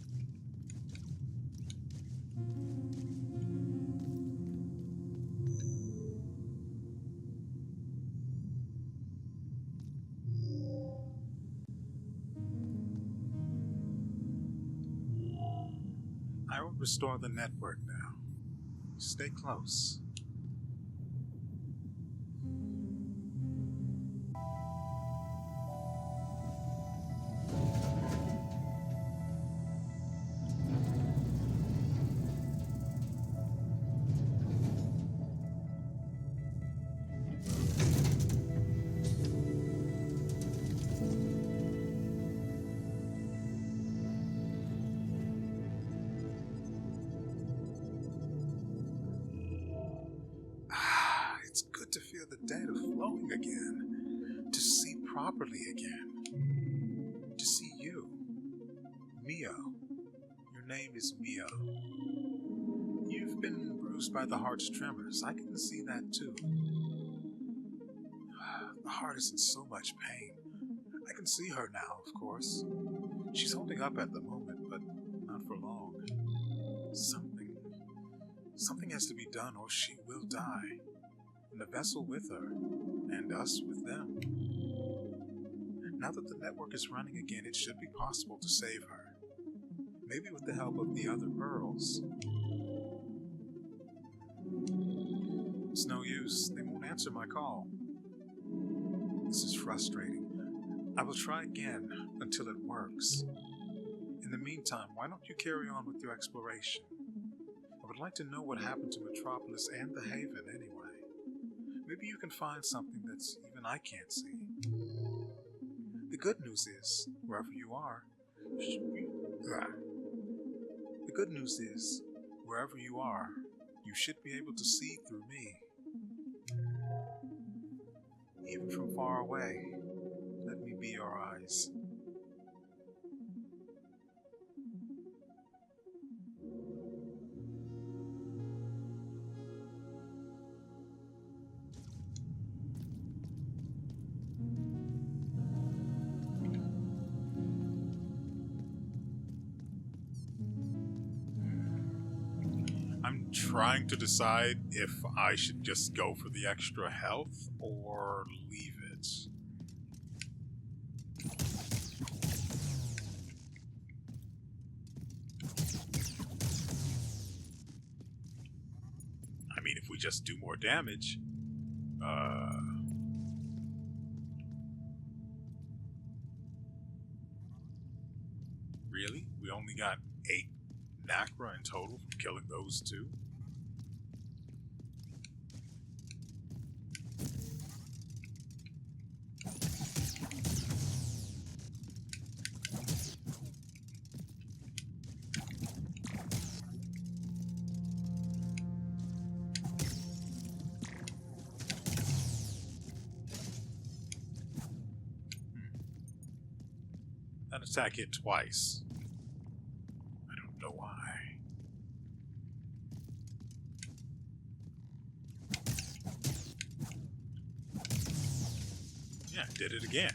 I will restore the network now. Stay close. It's good to feel the data flowing again. To see properly again. To see you. MIO. Your name is MIO. You've been bruised by the heart's tremors. I can see that too. The heart is in so much pain. I can see her now, of course. She's holding up at the moment, but not for long. Something has to be done or she will die. And the vessel with her, and us with them. Now that the network is running again, it should be possible to save her. Maybe with the help of the other pearls. It's no use. They won't answer my call. This is frustrating. I will try again until it works. In the meantime, why don't you carry on with your exploration? I would like to know what happened to Metropolis and the Haven anyway. Maybe you can find something that's even I can't see. The good news is, wherever you are, you should be able to see through me. Even from far away, let me be your eyes. trying to decide if I should just go for the extra health or leave it. I mean, if we just do more damage, really? We only got 8 Nacra in total from killing those 2? That attack hit twice. I don't know why. Yeah, did it again.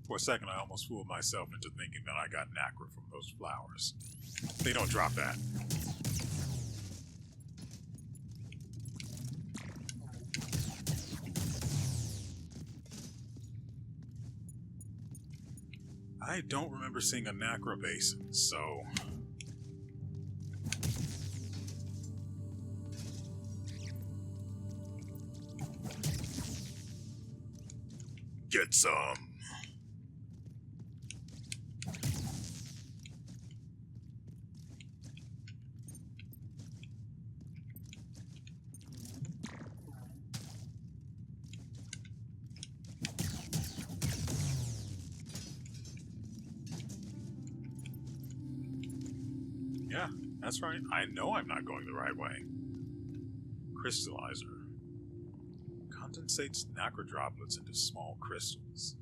For a second, I almost fooled myself into thinking that I got Nacra from those flowers. They don't drop that. I don't remember seeing a Nacra basin, so... Get some! Yeah, that's right. I know I'm not going the right way. Crystallizer. Condensates nacre droplets into small crystals.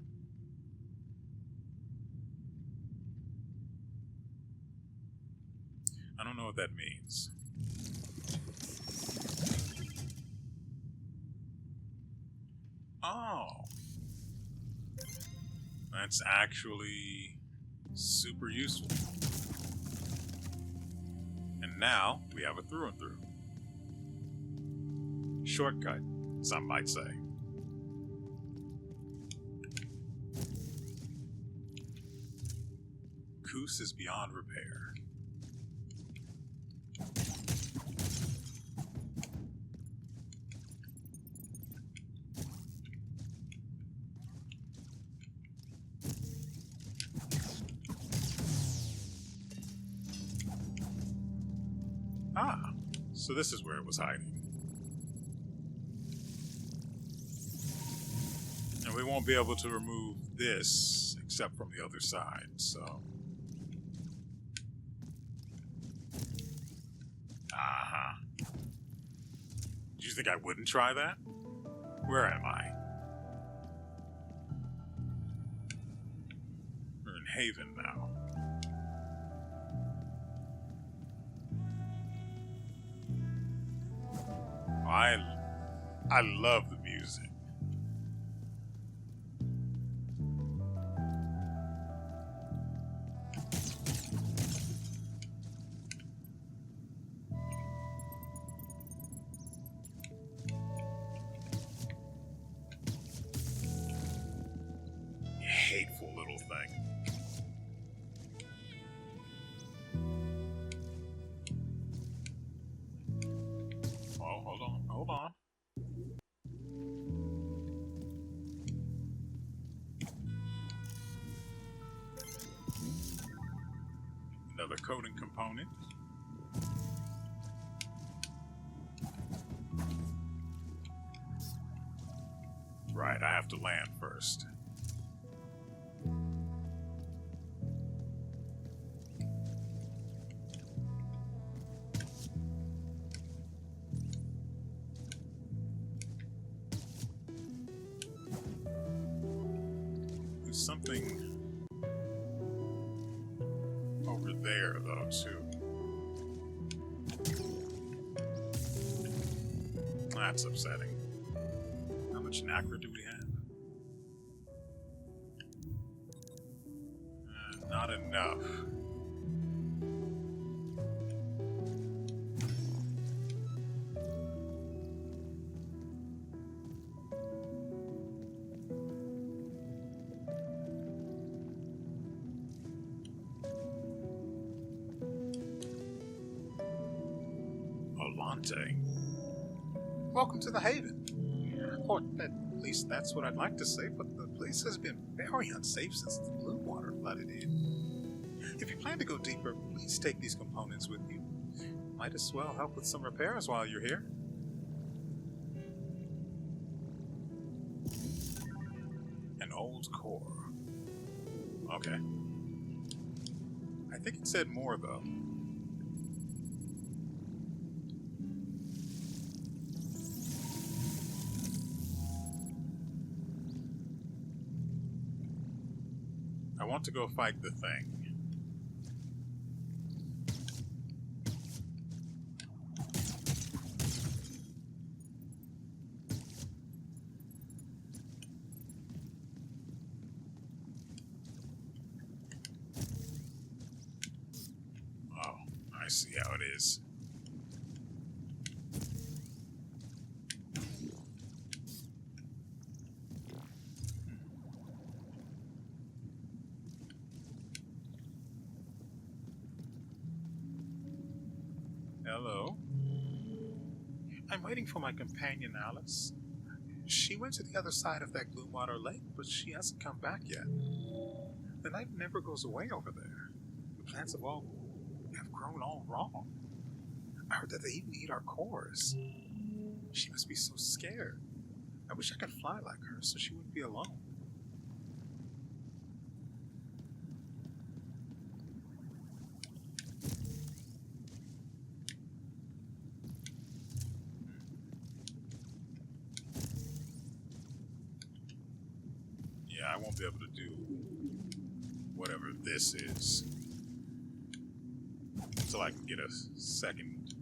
I don't know what that means. Oh. That's actually super useful. And now we have a through and through. Shortcut, some might say. Coos is beyond repair. Ah, so this is where it was hiding. And we won't be able to remove this except from the other side, so... Uh-huh. Do you think I wouldn't try that? Where am I? We're in Haven now. I love the music. You hateful little thing. Oh, hold on. Another coding component. Right, I have to land first. There's something over there, though, too. That's upsetting. much nacre do we have? Not enough. Olante. Welcome to the Haven. Or at least that's what I'd like to say, but the place has been very unsafe since the blue water flooded in. If you plan to go deeper, please take these components with you. Might as well help with some repairs while you're here. An old core. Okay. I think it said more, though. I want to go fight the thing. Oh, I see how it is. Hello. I'm waiting for my companion, Alice. She went to the other side of that Gloomwater Lake, but she hasn't come back yet. The night never goes away over there. The plants have grown all wrong. I heard that they even eat our cores. She must be so scared. I wish I could fly like her so she wouldn't be alone. Yeah, I won't be able to do whatever this is until I can get a second.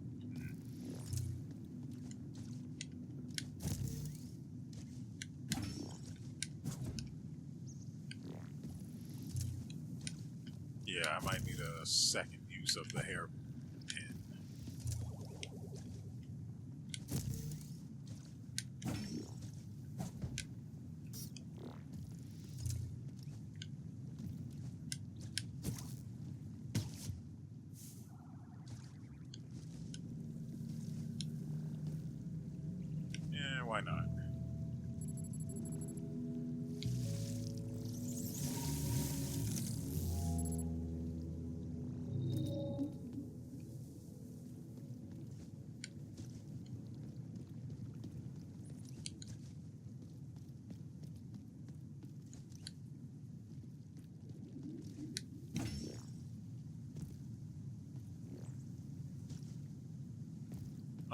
Yeah, I might need a second use of the hairpin. Yeah, why not?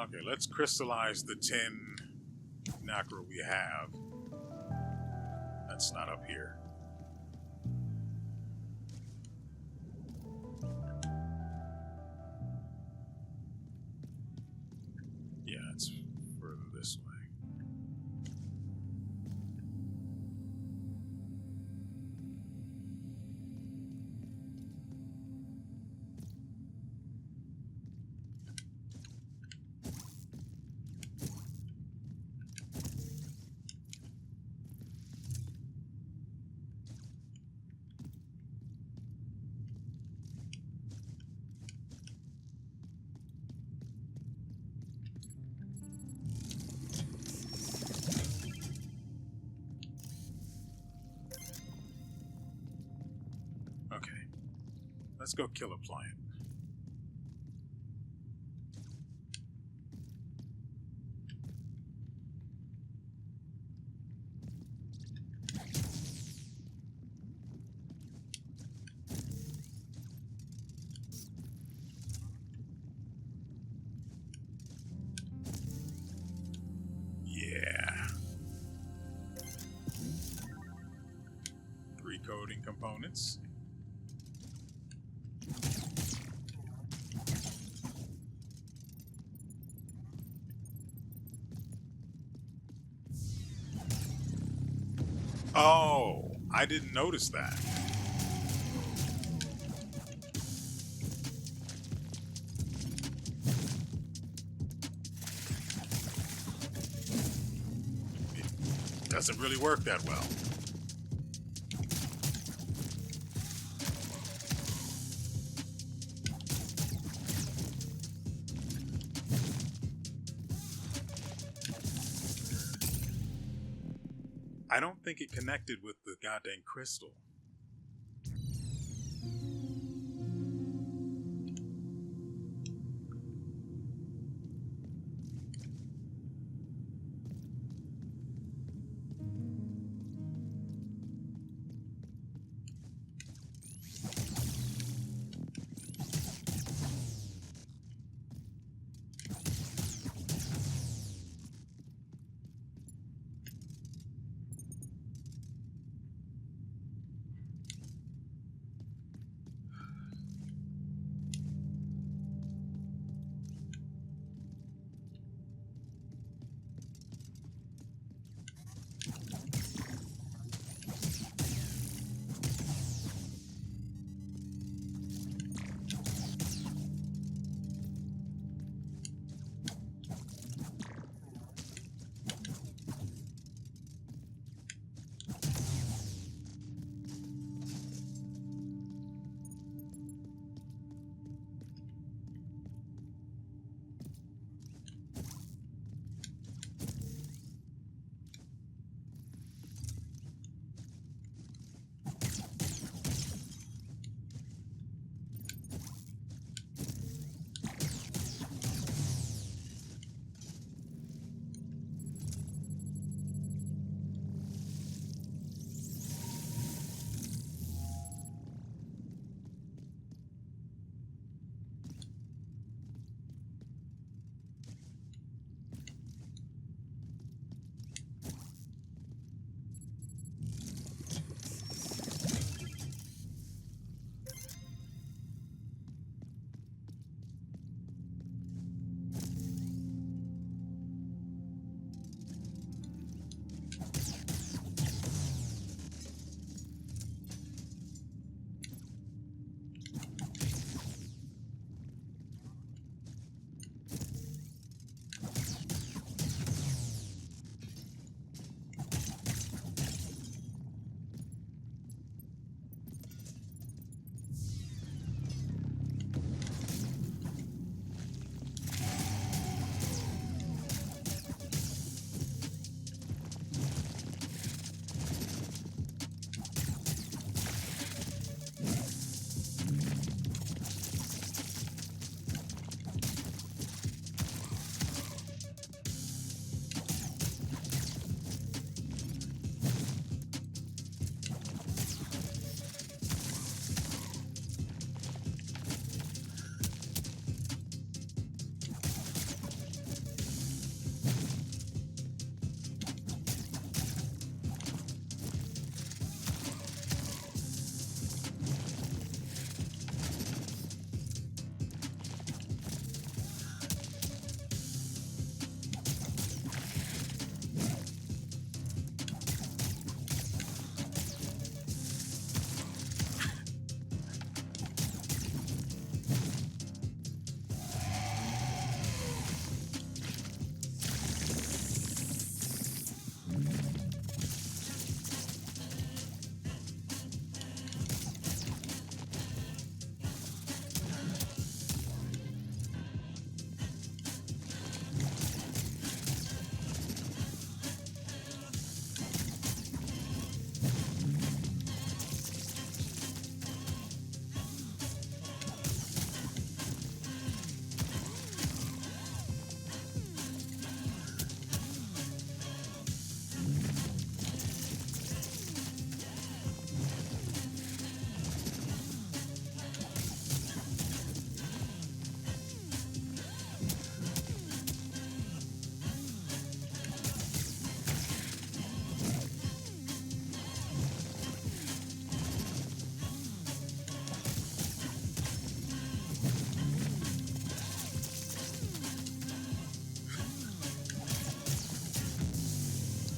Okay, let's crystallize the 10 nacre we have. That's not up here. Yeah, it's further this way. Okay, let's go kill a pliant. Yeah. 3 coding components. Oh, I didn't notice that. It doesn't really work that well. I don't think it connected with the goddamn crystal.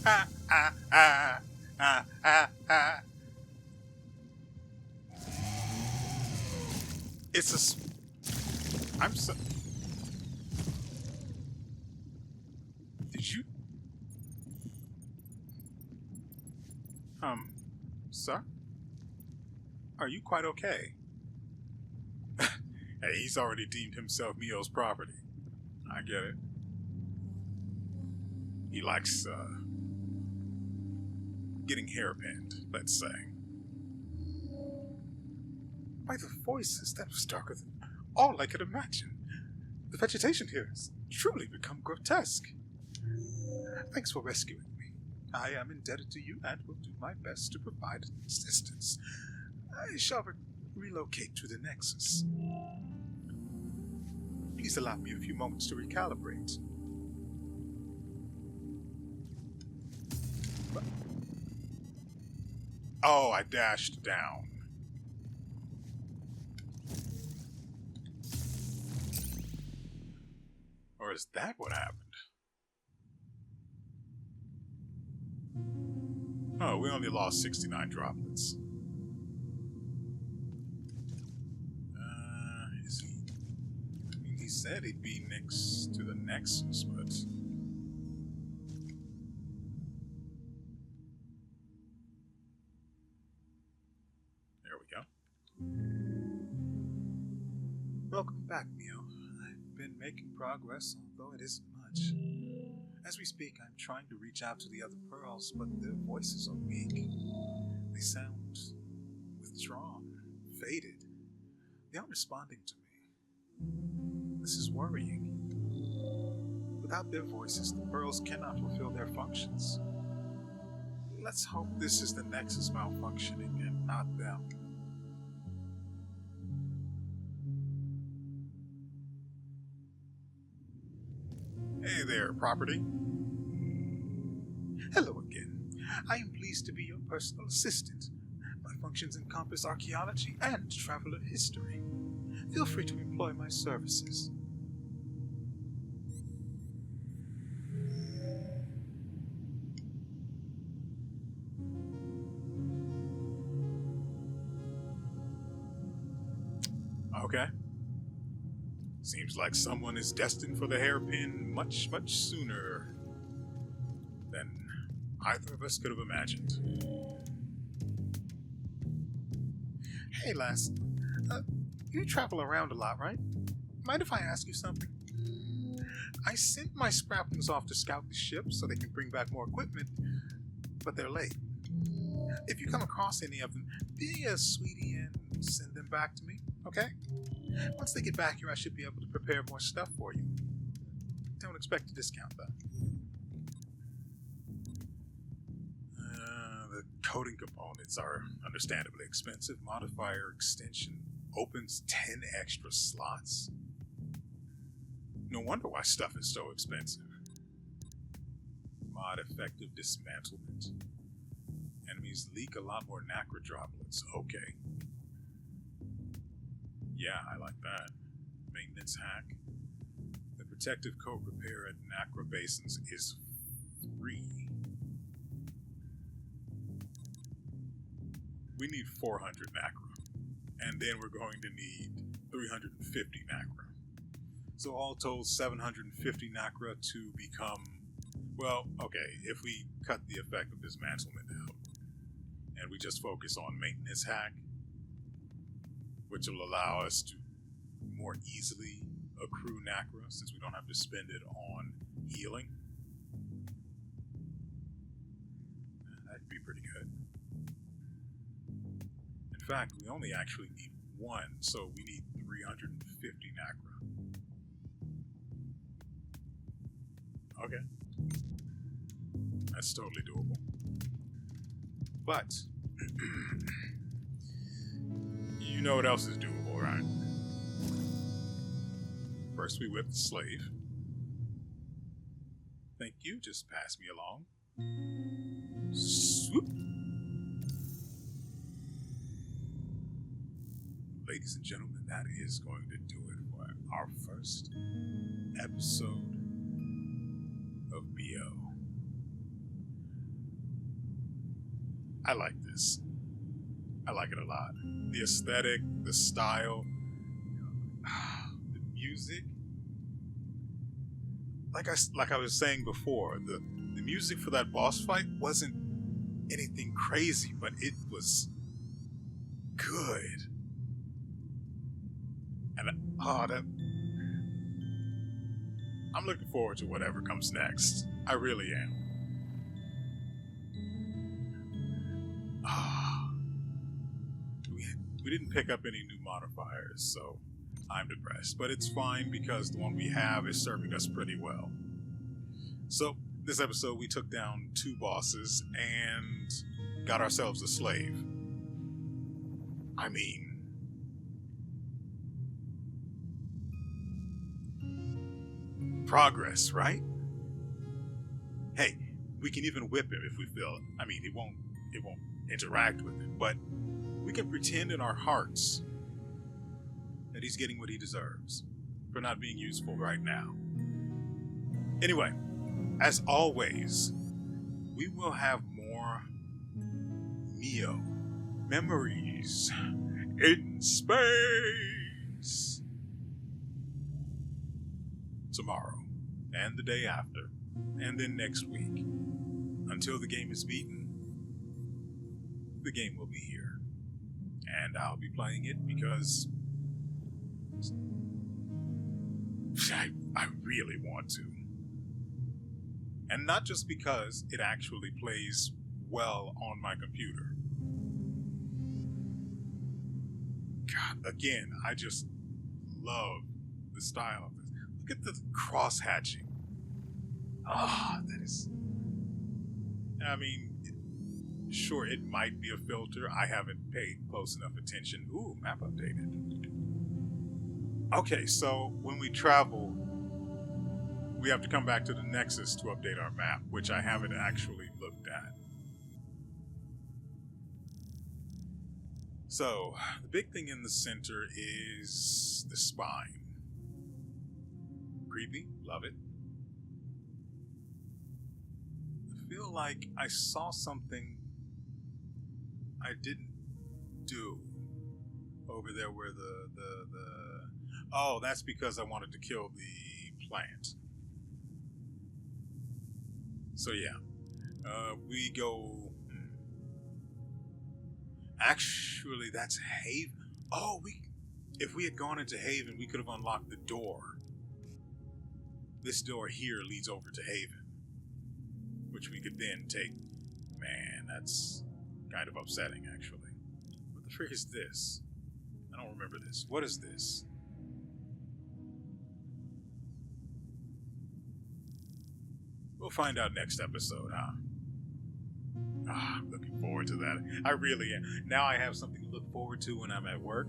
Ah, ah, ah. ah, ah, ah. It's a. I'm so. Did you? Sir? Are you quite okay? Hey, he's already deemed himself MIO's property. I get it. He likes, getting hairpinned, let's say. By the voices, that was darker than all I could imagine. The vegetation here has truly become grotesque. Thanks for rescuing me. I am indebted to you and will do my best to provide assistance. I shall relocate to the Nexus. Please allow me a few moments to recalibrate. Oh, I dashed down. Or is that what happened? Oh, we only lost 69 droplets. Is he? I mean, he said he'd be next to the Nexus, but... There we go. Welcome back, MIO. I've been making progress, although it isn't much. As we speak, I'm trying to reach out to the other pearls, but their voices are weak. They sound withdrawn, faded. They aren't responding to me. This is worrying. Without their voices, the pearls cannot fulfill their functions. Let's hope this is the Nexus malfunctioning and not them. Hey there, property. Hello again. I am pleased to be your personal assistant. My functions encompass archaeology and traveler history. Feel free to employ my services. Okay. Seems like someone is destined for the hairpin much, much sooner than either of us could have imagined. Hey, lass. You travel around a lot, right? Mind if I ask you something? I sent my scraplings off to scout the ship so they can bring back more equipment, but they're late. If you come across any of them, be a sweetie and send them back to me, okay? Once they get back here, I should be able to prepare more stuff for you. Don't expect a discount, though. The coding components are understandably expensive. Modifier extension opens 10 extra slots. No wonder why stuff is so expensive. Mod effective dismantlement. Enemies leak a lot more nacra droplets. Okay. Yeah, I like that. Maintenance hack. The protective coat repair at nacra basins is free. We need 400 nacra. And then we're going to need 350 nacra. So all told, 750 nacra to become... Well, okay, if we cut the effect of dismantlement out, and we just focus on maintenance hack, which will allow us to more easily accrue nacra since we don't have to spend it on healing. That'd be pretty good. In fact, we only actually need one, so we need 350 nacra. Okay. That's totally doable. But you know what else is doable, right? First we whip the slave. Thank you, just pass me along. Swoop. Ladies and gentlemen, that is going to do it for our first episode of MIO. I like this. I like it a lot. The aesthetic, the style, the music. Like I was saying before, the music for that boss fight wasn't anything crazy, but it was good. And I'm looking forward to whatever comes next. I really am. We didn't pick up any new modifiers, so I'm depressed. But it's fine because the one we have is serving us pretty well. So, this episode we took down 2 bosses and got ourselves a slave. I mean, progress, right? Hey, we can even whip him if we feel it. I mean, it won't interact with it, but we can pretend in our hearts that he's getting what he deserves for not being useful right now. Anyway, as always, we will have more MIO, memories in space, tomorrow, and the day after, and then next week. Until the game is beaten, the game will be here. And I'll be playing it because I really want to. And not just because it actually plays well on my computer. God, again, I just love the style of this. Look at the cross-hatching. That is... I mean, sure, it might be a filter. I haven't paid close enough attention. Ooh, map updated. Okay, so when we travel, we have to come back to the Nexus to update our map, which I haven't actually looked at. So, the big thing in the center is the spine. Creepy, love it. I feel like I saw something I didn't do over there where the oh, that's because I wanted to kill the plant. So yeah, we go. Actually, that's Haven. Oh, if we had gone into Haven, we could have unlocked the door. This door here leads over to Haven, which we could then take. Man, that's kind of upsetting, actually. What the frick is this? I don't remember this. What is this? We'll find out next episode, huh? I'm looking forward to that. I really am. Now I have something to look forward to when I'm at work.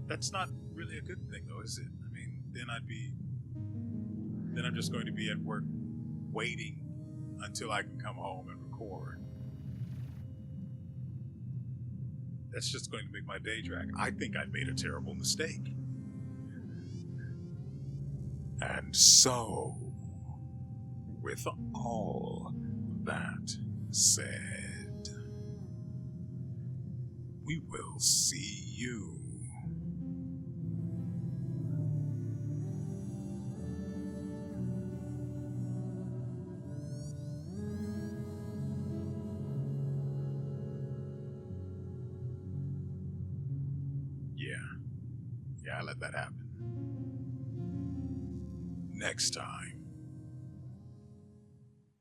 That's not really a good thing, though, is it? I mean, then I'm just going to be at work waiting until I can come home and record. That's just going to make my day drag. I think I made a terrible mistake. And so, with all that said, we will see you Yeah, I let that happen. Next time.